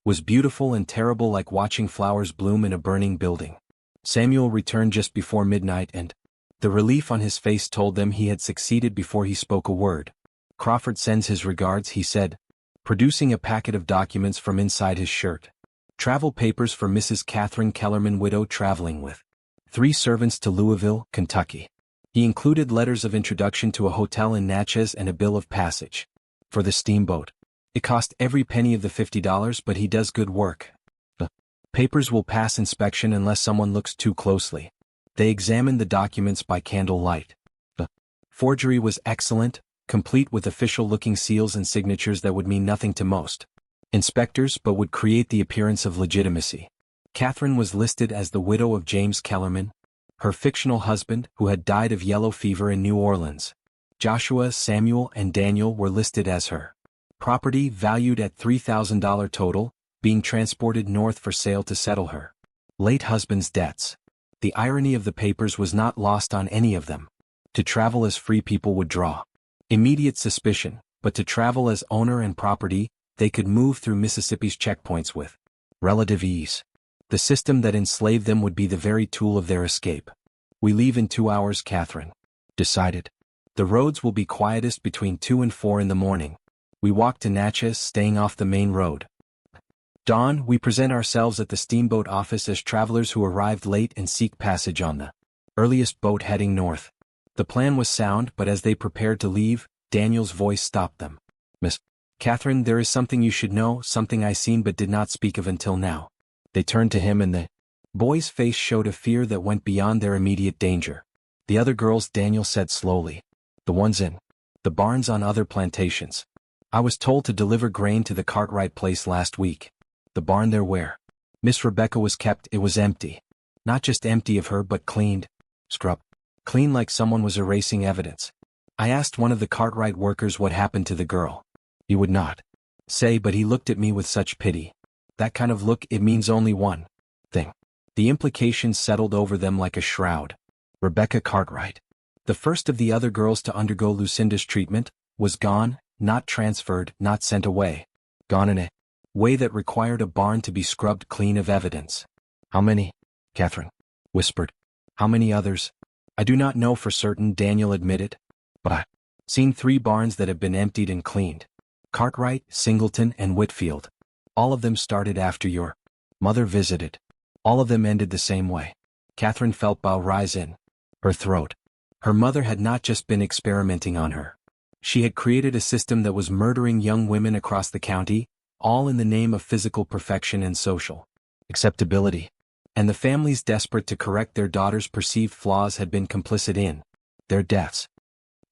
A: Was beautiful and terrible, like watching flowers bloom in a burning building. Samuel returned just before midnight, and the relief on his face told them he had succeeded before he spoke a word. Crawford sends his regards, he said, producing a packet of documents from inside his shirt. Travel papers for Mrs. Catherine Kellerman, widow, traveling with 3 servants to Louisville, Kentucky. He included letters of introduction to a hotel in Natchez and a bill of passage for the steamboat. It cost every penny of the $50, but he does good work. The papers will pass inspection unless someone looks too closely. They examined the documents by candlelight. The forgery was excellent, complete with official-looking seals and signatures that would mean nothing to most inspectors but would create the appearance of legitimacy. Catherine was listed as the widow of James Kellerman, her fictional husband, who had died of yellow fever in New Orleans. Joshua, Samuel, and Daniel were listed as her property, valued at $3,000 total, being transported north for sale to settle her late husband's debts. The irony of the papers was not lost on any of them. To travel as free people would draw immediate suspicion, but to travel as owner and property, they could move through Mississippi's checkpoints with relative ease. The system that enslaved them would be the very tool of their escape. We leave in 2 hours, Catherine decided. The roads will be quietest between 2 and 4 in the morning. We walk to Natchez, staying off the main road. Dawn, we present ourselves at the steamboat office as travelers who arrived late and seek passage on the earliest boat heading north. The plan was sound, but as they prepared to leave, Daniel's voice stopped them. Miss Catherine, there is something you should know, something I seen but did not speak of until now. They turned to him and the boy's face showed a fear that went beyond their immediate danger. The other girls, Daniel said slowly. The ones in the barns on other plantations. I was told to deliver grain to the Cartwright place last week. The barn there where Miss Rebecca was kept, it was empty. Not just empty of her but cleaned. Scrubbed. Clean, like someone was erasing evidence. I asked one of the Cartwright workers what happened to the girl. He would not say, but he looked at me with such pity. That kind of look, it means only one thing. The implications settled over them like a shroud. Rebecca Cartwright, the first of the other girls to undergo Lucinda's treatment, was gone, not transferred, not sent away. Gone in a way that required a barn to be scrubbed clean of evidence. How many? Catherine whispered. How many others? I do not know for certain, Daniel admitted. But I've seen 3 barns that have been emptied and cleaned. Cartwright, Singleton, and Whitfield. All of them started after your mother visited. All of them ended the same way. Catherine felt bow rise in her throat. Her mother had not just been experimenting on her. She had created a system that was murdering young women across the county, all in the name of physical perfection and social acceptability. And the families desperate to correct their daughters' perceived flaws had been complicit in their deaths.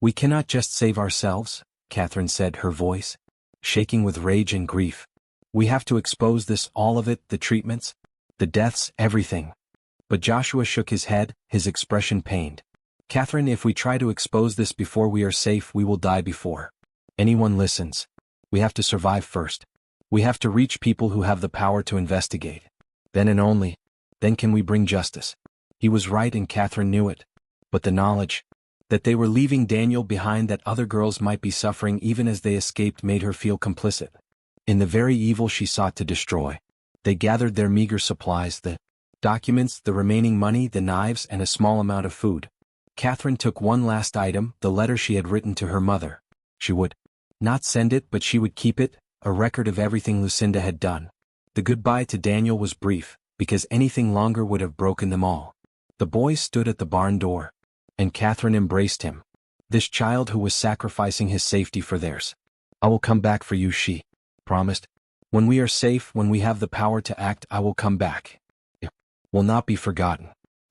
A: We cannot just save ourselves, Catherine said, her voice shaking with rage and grief. We have to expose this, all of it, the treatments, the deaths, everything. But Joshua shook his head, his expression pained. Catherine, if we try to expose this before we are safe, we will die before anyone listens. We have to survive first. We have to reach people who have the power to investigate. Then and only then can we bring justice. He was right, and Catherine knew it. But the knowledge that they were leaving Daniel behind, that other girls might be suffering even as they escaped, made her feel complicit in the very evil she sought to destroy. They gathered their meager supplies, the documents, the remaining money, the knives, and a small amount of food. Catherine took one last item, the letter she had written to her mother. She would not send it, but she would keep it, a record of everything Lucinda had done. The goodbye to Daniel was brief, because anything longer would have broken them all. The boy stood at the barn door, and Catherine embraced him. This child who was sacrificing his safety for theirs. I will come back for you, she promised. When we are safe, when we have the power to act, I will come back. It will not be forgotten.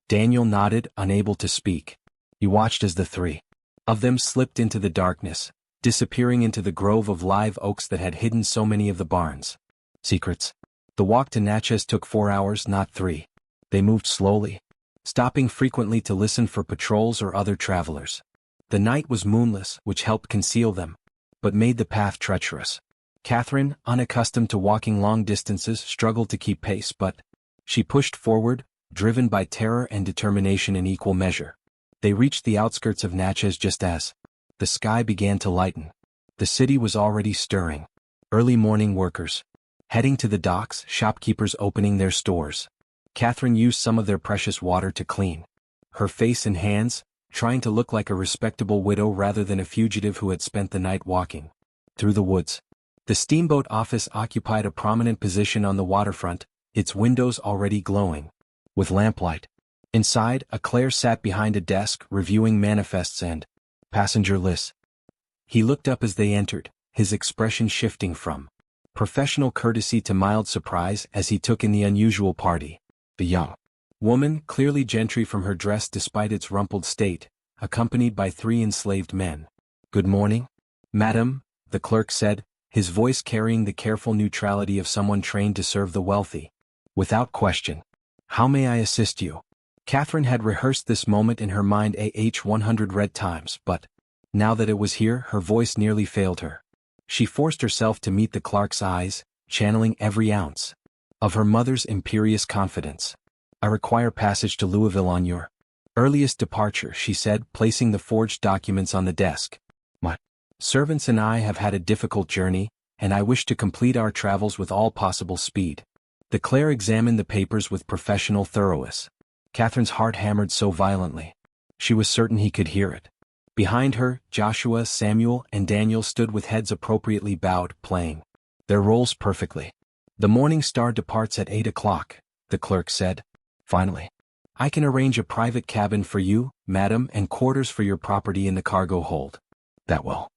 A: Daniel nodded, unable to speak. He watched as the 3 of them slipped into the darkness, disappearing into the grove of live oaks that had hidden so many of the barn's secrets. The walk to Natchez took 4 hours, not 3. They moved slowly, stopping frequently to listen for patrols or other travelers. The night was moonless, which helped conceal them, but made the path treacherous. Catherine, unaccustomed to walking long distances, struggled to keep pace, but she pushed forward, driven by terror and determination in equal measure. They reached the outskirts of Natchez just as the sky began to lighten. The city was already stirring. Early morning workers heading to the docks, shopkeepers opening their stores. Catherine used some of their precious water to clean her face and hands, trying to look like a respectable widow rather than a fugitive who had spent the night walking through the woods. The steamboat office occupied a prominent position on the waterfront, its windows already glowing with lamplight. Inside, Claire sat behind a desk, reviewing manifests and passenger lists. He looked up as they entered, his expression shifting from professional courtesy to mild surprise as he took in the unusual party. The young woman, clearly gentry from her dress despite its rumpled state, accompanied by 3 enslaved men. Good morning, madam, the clerk said, his voice carrying the careful neutrality of someone trained to serve the wealthy. Without question. How may I assist you? Catherine had rehearsed this moment in her mind 100 read times, but now that it was here, her voice nearly failed her. She forced herself to meet the clerk's eyes, channeling every ounce of her mother's imperious confidence. I require passage to Louisville on your earliest departure, she said, placing the forged documents on the desk. My servants and I have had a difficult journey, and I wish to complete our travels with all possible speed. The clerk examined the papers with professional thoroughness. Catherine's heart hammered so violently. She was certain he could hear it. Behind her, Joshua, Samuel, and Daniel stood with heads appropriately bowed, playing their roles perfectly. The Morning Star departs at 8 o'clock, the clerk said. Finally, I can arrange a private cabin for you, madam, and quarters for your property in the cargo hold. That will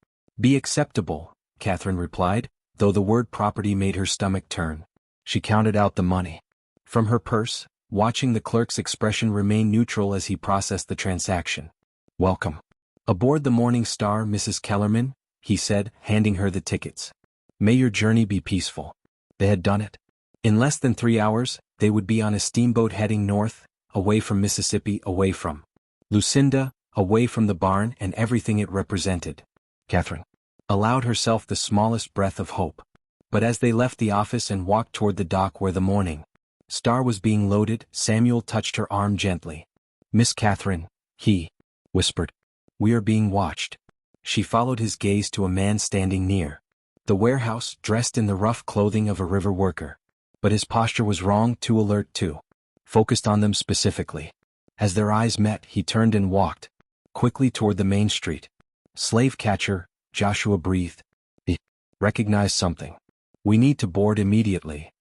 A: be acceptable, Catherine replied, though the word property made her stomach turn. She counted out the money from her purse, watching the clerk's expression remain neutral as he processed the transaction. Welcome aboard the Morning Star, Mrs. Kellerman, he said, handing her the tickets. May your journey be peaceful. They had done it. In less than 3 hours, they would be on a steamboat heading north, away from Mississippi, away from Lucinda, away from the barn and everything it represented. Catherine allowed herself the smallest breath of hope. But as they left the office and walked toward the dock where the Morning Star was being loaded, Samuel touched her arm gently. "Miss Catherine," he whispered. "We are being watched." She followed his gaze to a man standing near the warehouse, dressed in the rough clothing of a river worker. But his posture was wrong, too alert, too focused on them specifically. As their eyes met, he turned and walked quickly toward the main street. "Slave catcher," Joshua breathed. He recognized something. "We need to board immediately."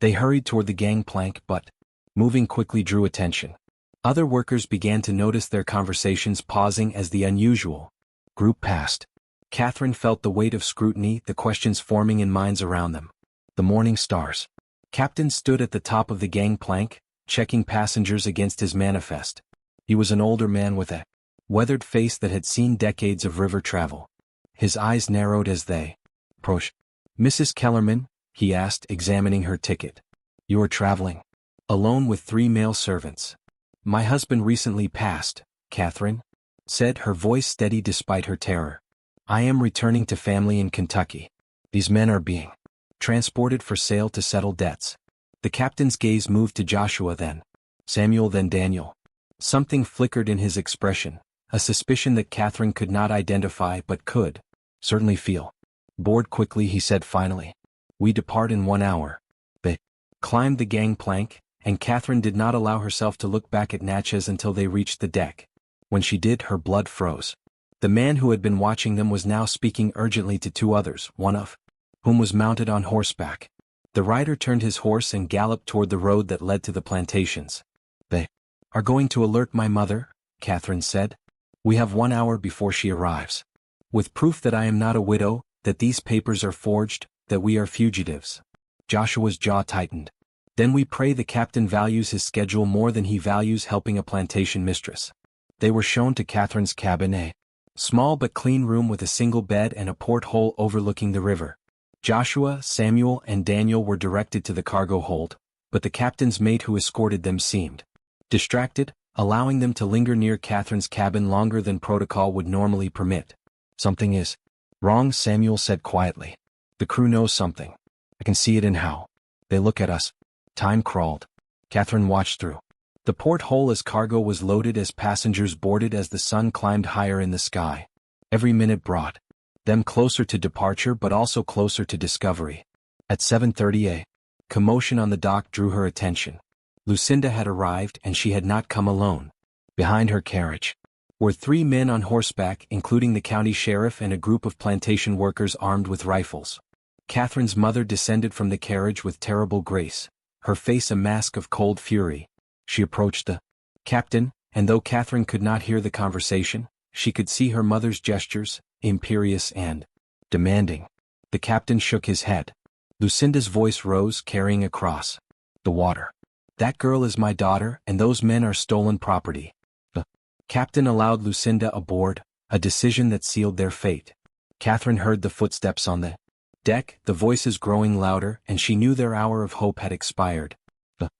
A: They hurried toward the gangplank, but moving quickly drew attention. Other workers began to notice their conversations pausing as the unusual group passed. Catherine felt the weight of scrutiny, the questions forming in minds around them. The Morning Star's captain stood at the top of the gangplank, checking passengers against his manifest. He was an older man with a weathered face that had seen decades of river travel. His eyes narrowed as they approached. "Mrs. Kellerman?" he asked, examining her ticket. "You are traveling alone with 3 male servants." "My husband recently passed," Catherine said, her voice steady despite her terror. "I am returning to family in Kentucky. These men are being transported for sale to settle debts." The captain's gaze moved to Joshua, then Samuel, then Daniel. Something flickered in his expression, a suspicion that Catherine could not identify but could certainly feel. "Board quickly," he said finally. "We depart in 1 hour." They climbed the gangplank, and Catherine did not allow herself to look back at Natchez until they reached the deck. When she did, her blood froze. The man who had been watching them was now speaking urgently to 2 others, one of whom was mounted on horseback. The rider turned his horse and galloped toward the road that led to the plantations. "They are going to alert my mother," Catherine said. "We have 1 hour before she arrives. With proof that I am not a widow, that these papers are forged, that we are fugitives." Joshua's jaw tightened. "Then we pray the captain values his schedule more than he values helping a plantation mistress." They were shown to Catherine's cabin, a small but clean room with a single bed and a porthole overlooking the river. Joshua, Samuel, and Daniel were directed to the cargo hold, but the captain's mate who escorted them seemed distracted, allowing them to linger near Catherine's cabin longer than protocol would normally permit. "Something is wrong," Samuel said quietly. "The crew knows something. I can see it in how they look at us." Time crawled. Catherine watched through the porthole as cargo was loaded, as passengers boarded, as the sun climbed higher in the sky. Every minute brought them closer to departure, but also closer to discovery. At 7:30 a commotion on the dock drew her attention. Lucinda had arrived, and she had not come alone. Behind her carriage were 3 men on horseback, including the county sheriff and a group of plantation workers armed with rifles. Catherine's mother descended from the carriage with terrible grace, her face a mask of cold fury. She approached the captain, and though Catherine could not hear the conversation, she could see her mother's gestures, imperious and demanding. The captain shook his head. Lucinda's voice rose, carrying across the water. "That girl is my daughter, and those men are stolen property." The captain allowed Lucinda aboard, a decision that sealed their fate. Catherine heard the footsteps on the deck, the voices growing louder, and she knew their hour of hope had expired. The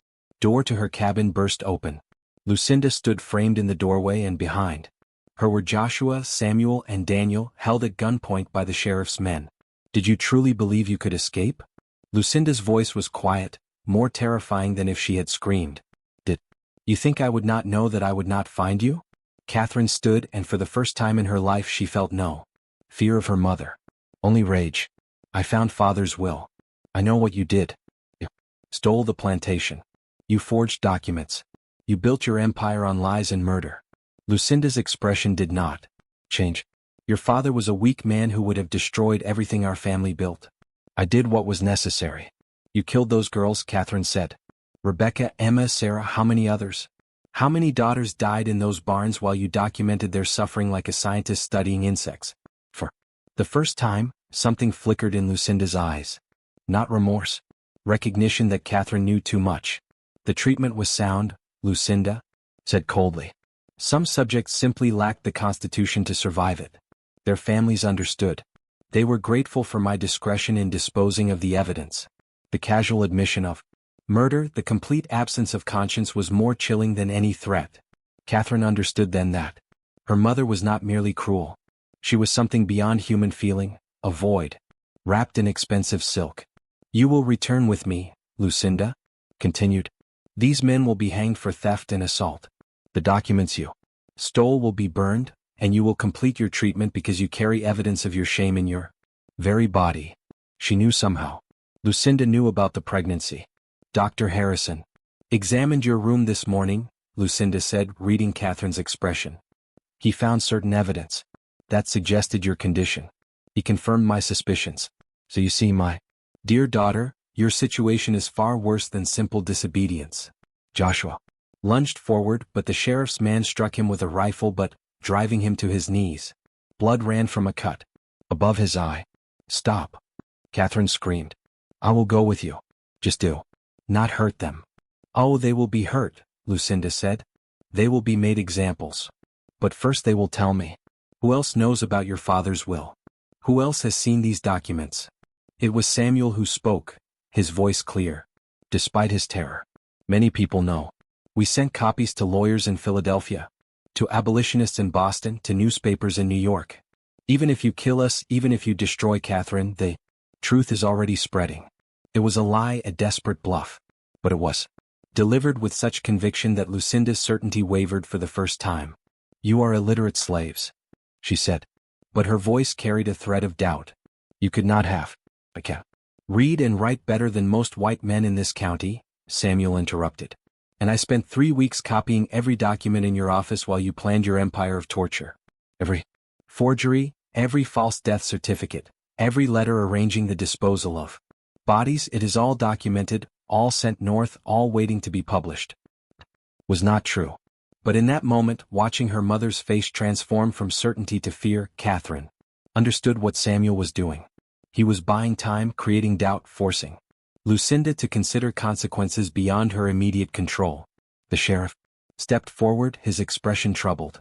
A: door to her cabin burst open. Lucinda stood framed in the doorway, and behind her were Joshua, Samuel, and Daniel, held at gunpoint by the sheriff's men. "Did you truly believe you could escape?" Lucinda's voice was quiet, more terrifying than if she had screamed. "Did you think I would not know that I would not find you?" Catherine stood, and for the first time in her life she felt no fear of her mother, only rage. "I found Father's will. I know what you did. You stole the plantation. You forged documents. You built your empire on lies and murder." Lucinda's expression did not change. "Your father was a weak man who would have destroyed everything our family built. I did what was necessary." "You killed those girls," Catherine said. "Rebecca, Emma, Sarah, how many others? How many daughters died in those barns while you documented their suffering like a scientist studying insects?" For the first time, something flickered in Lucinda's eyes. Not remorse. Recognition that Catherine knew too much. "The treatment was sound," Lucinda said coldly. "Some subjects simply lacked the constitution to survive it. Their families understood. They were grateful for my discretion in disposing of the evidence." The casual admission of murder, the complete absence of conscience, was more chilling than any threat. Catherine understood then that her mother was not merely cruel. She was something beyond human feeling, a void, wrapped in expensive silk. You will return with me, Lucinda continued. These men will be hanged for theft and assault. The documents you stole will be burned, and you will complete your treatment because you carry evidence of your shame in your very body. She knew somehow. Lucinda knew about the pregnancy. Dr. Harrison examined your room this morning, Lucinda said, reading Catherine's expression. He found certain evidence that suggested your condition. He confirmed my suspicions. So you see, my dear daughter, your situation is far worse than simple disobedience. Joshua lunged forward, but the sheriff's man struck him with a rifle, driving him to his knees. Blood ran from a cut above his eye. Stop, Catherine screamed. I will go with you. Just do not hurt them. Oh, they will be hurt, Lucinda said. They will be made examples. But first they will tell me. Who else knows about your father's will? Who else has seen these documents? It was Samuel who spoke, his voice clear. Despite his terror, many people know. We sent copies to lawyers in Philadelphia, to abolitionists in Boston, to newspapers in New York. Even if you kill us, even if you destroy Catherine, the truth is already spreading. It was a lie, a desperate bluff. But it was delivered with such conviction that Lucinda's certainty wavered for the first time. You are illiterate slaves, she said. But her voice carried a thread of doubt. You could not have. I can read and write better than most white men in this county, Samuel interrupted. And I spent 3 weeks copying every document in your office while you planned your empire of torture. Every forgery, every false death certificate, every letter arranging the disposal of bodies, it is all documented, all sent north, all waiting to be published. Was not true. But in that moment, watching her mother's face transform from certainty to fear, Catherine understood what Samuel was doing. He was buying time, creating doubt, forcing Lucinda to consider consequences beyond her immediate control. The sheriff stepped forward, his expression troubled.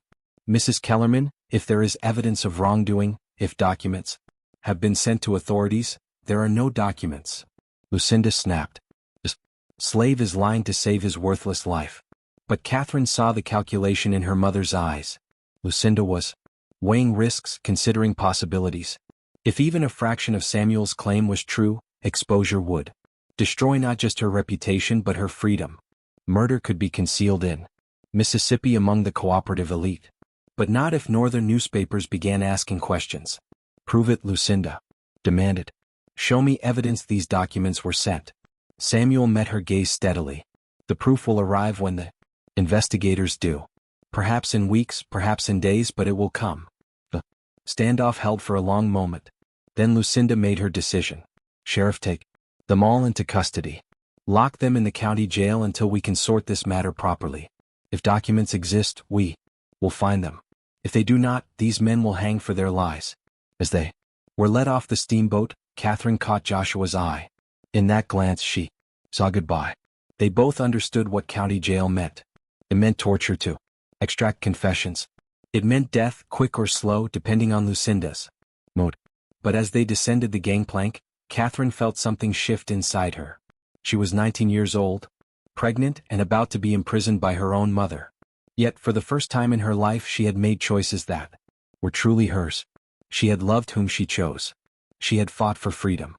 A: Mrs. Kellerman, if there is evidence of wrongdoing, if documents have been sent to authorities, there are no documents. Lucinda snapped. The slave is lying to save his worthless life. But Catherine saw the calculation in her mother's eyes. Lucinda was weighing risks, considering possibilities. If even a fraction of Samuel's claim was true, exposure would destroy not just her reputation but her freedom. Murder could be concealed in Mississippi among the cooperative elite. But not if northern newspapers began asking questions. Prove it, Lucinda demanded. Show me evidence these documents were sent. Samuel met her gaze steadily. The proof will arrive when the investigators do. Perhaps in weeks, perhaps in days, but it will come. The standoff held for a long moment. Then Lucinda made her decision. Sheriff, take them all into custody. Lock them in the county jail until we can sort this matter properly. If documents exist, we will find them. If they do not, these men will hang for their lies. As they were let off the steamboat, Catherine caught Joshua's eye. In that glance she saw goodbye. They both understood what county jail meant. It meant torture to extract confessions. It meant death, quick or slow, depending on Lucinda's mood. But as they descended the gangplank, Catherine felt something shift inside her. She was 19 years old, pregnant, and about to be imprisoned by her own mother. Yet for the first time in her life she had made choices that were truly hers. She had loved whom she chose. She had fought for freedom.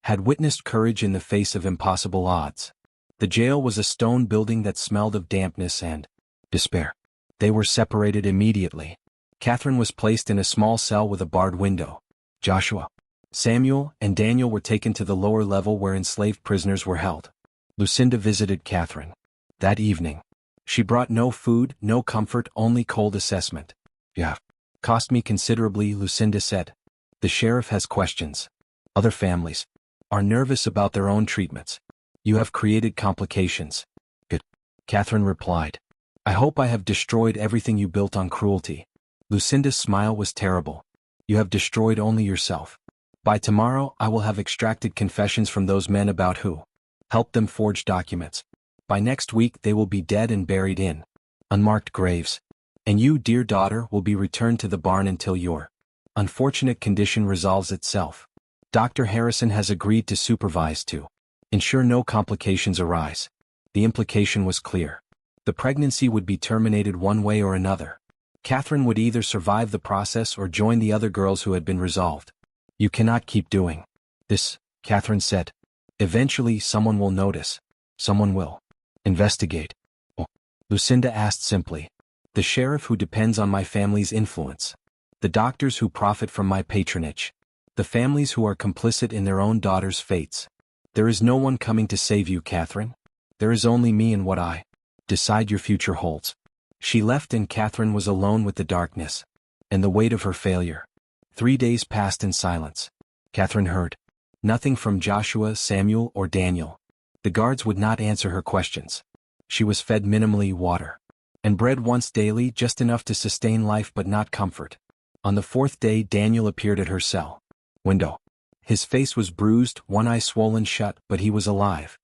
A: Had witnessed courage in the face of impossible odds. The jail was a stone building that smelled of dampness and despair. They were separated immediately. Catherine was placed in a small cell with a barred window. Joshua, Samuel, and Daniel were taken to the lower level where enslaved prisoners were held. Lucinda visited Catherine that evening. She brought no food, no comfort, only cold assessment. You have cost me considerably, Lucinda said. The sheriff has questions. Other families are nervous about their own treatments. You have created complications. Good, Catherine replied. I hope I have destroyed everything you built on cruelty. Lucinda's smile was terrible. You have destroyed only yourself. By tomorrow I will have extracted confessions from those men about who helped them forge documents. By next week they will be dead and buried in unmarked graves. And you, dear daughter, will be returned to the barn until your unfortunate condition resolves itself. Dr. Harrison has agreed to supervise to ensure no complications arise. The implication was clear. The pregnancy would be terminated one way or another. Catherine would either survive the process or join the other girls who had been resolved. You cannot keep doing this, Catherine said. Eventually someone will notice. Someone will investigate. Oh, Lucinda asked simply. The sheriff who depends on my family's influence. The doctors who profit from my patronage. The families who are complicit in their own daughters' fates. There is no one coming to save you, Catherine. There is only me and what I decide your future holds. She left and Catherine was alone with the darkness and the weight of her failure. 3 days passed in silence. Catherine heard nothing from Joshua, Samuel, or Daniel. The guards would not answer her questions. She was fed minimally water and bread once daily, just enough to sustain life but not comfort. On the 4th day Daniel appeared at her cell window. His face was bruised, one eye swollen shut, but he was alive.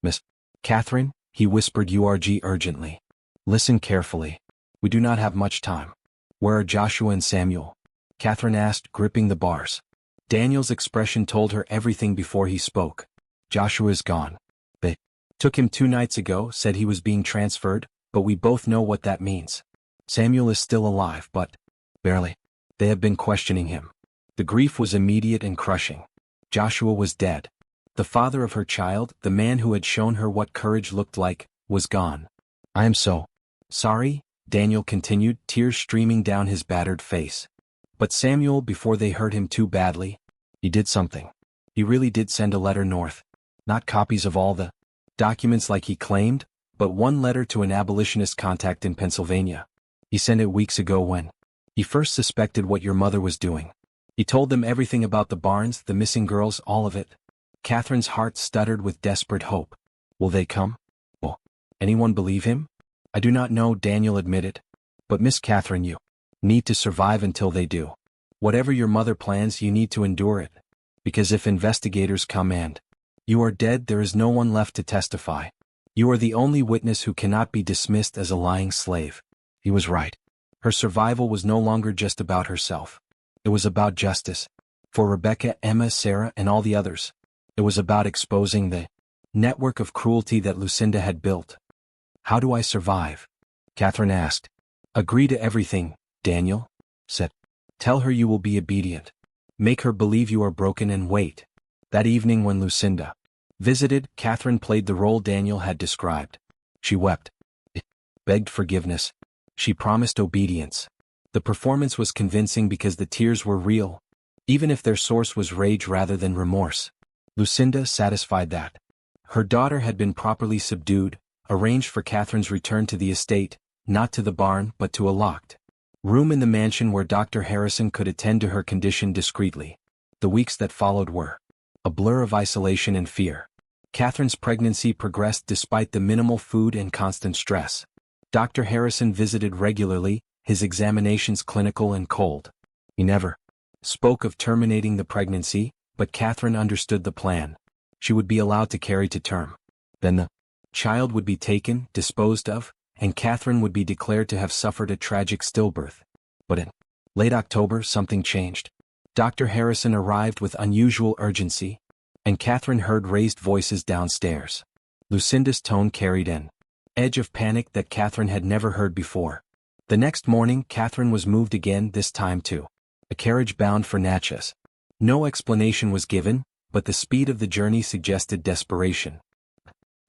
A: Miss Catherine, he whispered urgently. Listen carefully. We do not have much time. Where are Joshua and Samuel? Catherine asked, gripping the bars. Daniel's expression told her everything before he spoke. Joshua is gone. They took him 2 nights ago, said he was being transferred, but we both know what that means. Samuel is still alive, but barely. They have been questioning him. The grief was immediate and crushing. Joshua was dead. The father of her child, the man who had shown her what courage looked like, was gone. I am so sorry, Daniel continued, tears streaming down his battered face. But Samuel, before they hurt him too badly, he did something. He really did send a letter north. Not copies of all the documents like he claimed, but one letter to an abolitionist contact in Pennsylvania. He sent it weeks ago when he first suspected what your mother was doing. He told them everything about the barns, the missing girls, all of it. Catherine's heart stuttered with desperate hope. Will they come? Will anyone believe him? I do not know, Daniel admitted. But Miss Catherine, you need to survive until they do. Whatever your mother plans, you need to endure it. Because if investigators come and you are dead, there is no one left to testify. You are the only witness who cannot be dismissed as a lying slave. He was right. Her survival was no longer just about herself. It was about justice. For Rebecca, Emma, Sarah, and all the others. It was about exposing the network of cruelty that Lucinda had built. How do I survive? Catherine asked. Agree to everything, Daniel said. Tell her you will be obedient. Make her believe you are broken and wait. That evening when Lucinda visited, Catherine played the role Daniel had described. She wept. Begged forgiveness. She promised obedience. The performance was convincing because the tears were real, even if their source was rage rather than remorse. Lucinda satisfied that her daughter had been properly subdued, arranged for Catherine's return to the estate, not to the barn but to a locked room in the mansion where Dr. Harrison could attend to her condition discreetly. The weeks that followed were a blur of isolation and fear. Catherine's pregnancy progressed despite the minimal food and constant stress. Dr. Harrison visited regularly, his examinations clinical and cold. He never spoke of terminating the pregnancy, but Catherine understood the plan. She would be allowed to carry to term. Then the child would be taken, disposed of, and Catherine would be declared to have suffered a tragic stillbirth. But in late October something changed. Dr. Harrison arrived with unusual urgency, and Catherine heard raised voices downstairs. Lucinda's tone carried an edge of panic that Catherine had never heard before. The next morning Catherine was moved again, this time to a carriage bound for Natchez. No explanation was given, but the speed of the journey suggested desperation.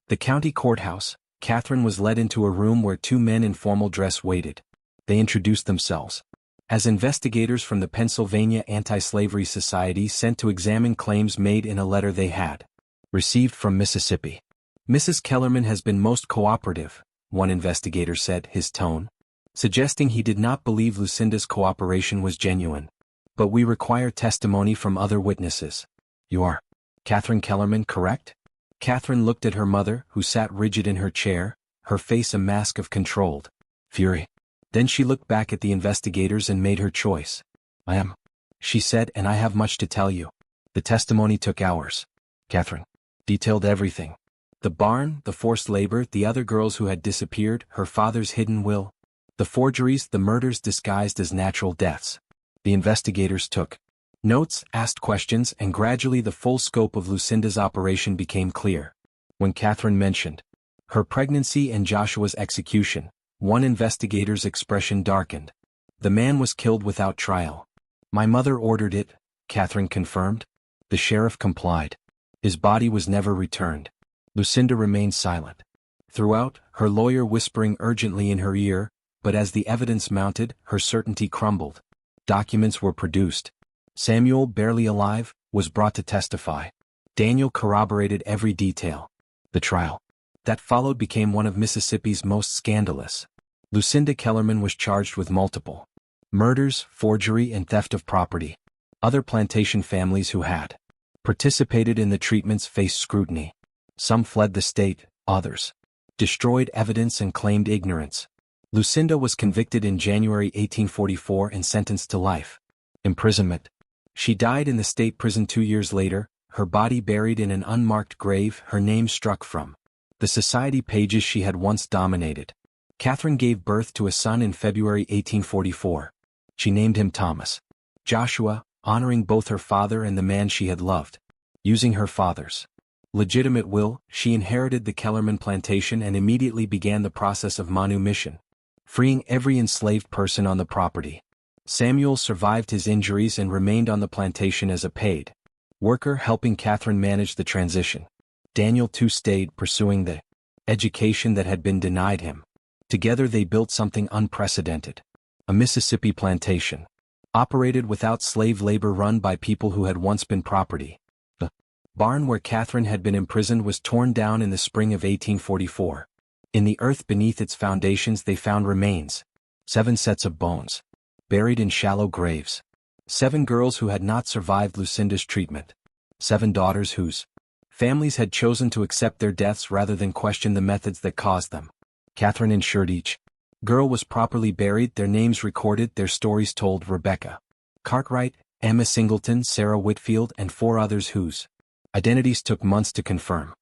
A: The county courthouse, Catherine was led into a room where 2 men in formal dress waited. They introduced themselves as investigators from the Pennsylvania Anti-Slavery Society sent to examine claims made in a letter they had received from Mississippi. Mrs. Kellerman has been most cooperative, one investigator said, his tone suggesting he did not believe Lucinda's cooperation was genuine. But we require testimony from other witnesses. You are Catherine Kellerman, correct? Catherine looked at her mother, who sat rigid in her chair, her face a mask of controlled fury. Then she looked back at the investigators and made her choice. I am, she said, and I have much to tell you. The testimony took hours. Catherine detailed everything. The barn, the forced labor, the other girls who had disappeared, her father's hidden will. The forgeries, the murders disguised as natural deaths. The investigators took notes, asked questions, and gradually the full scope of Lucinda's operation became clear. When Catherine mentioned her pregnancy and Joshua's execution, one investigator's expression darkened. The man was killed without trial. My mother ordered it, Catherine confirmed. The sheriff complied. His body was never returned. Lucinda remained silent. Throughout, her lawyer whispering urgently in her ear, but as the evidence mounted, her certainty crumbled. Documents were produced. Samuel, barely alive, was brought to testify. Daniel corroborated every detail. The trial that followed became one of Mississippi's most scandalous. Lucinda Kellerman was charged with multiple murders, forgery, and theft of property. Other plantation families who had participated in the treatments faced scrutiny. Some fled the state, others destroyed evidence and claimed ignorance. Lucinda was convicted in January 1844 and sentenced to life imprisonment. She died in the state prison 2 years later, her body buried in an unmarked grave, her name struck from the society pages she had once dominated. Catherine gave birth to a son in February 1844. She named him Thomas Joshua, honoring both her father and the man she had loved. Using her father's legitimate will, she inherited the Kellerman plantation and immediately began the process of manumission, freeing every enslaved person on the property. Samuel survived his injuries and remained on the plantation as a paid worker, helping Catherine manage the transition. Daniel too stayed, pursuing the education that had been denied him. Together they built something unprecedented. A Mississippi plantation, operated without slave labor, run by people who had once been property. The barn where Catherine had been imprisoned was torn down in the spring of 1844. In the earth beneath its foundations they found remains. 7 sets of bones, buried in shallow graves. 7 girls who had not survived Lucinda's treatment. 7 daughters whose families had chosen to accept their deaths rather than question the methods that caused them. Catherine ensured each girl was properly buried, their names recorded, their stories told. Rebecca Cartwright, Emma Singleton, Sarah Whitfield, and 4 others whose identities took months to confirm.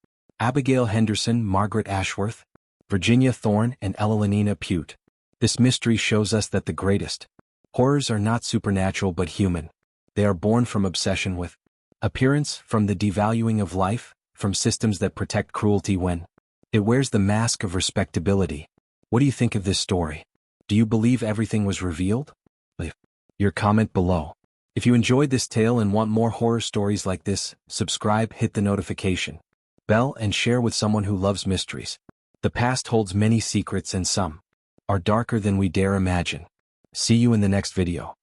A: Abigail Henderson, Margaret Ashworth, Virginia Thorne, and Elenina Pute. This mystery shows us that the greatest horrors are not supernatural but human. They are born from obsession with appearance, from the devaluing of life, from systems that protect cruelty when it wears the mask of respectability. What do you think of this story? Do you believe everything was revealed? Leave your comment below. If you enjoyed this tale and want more horror stories like this, subscribe, hit the notification bell, and share with someone who loves mysteries. The past holds many secrets and some are darker than we dare imagine. See you in the next video.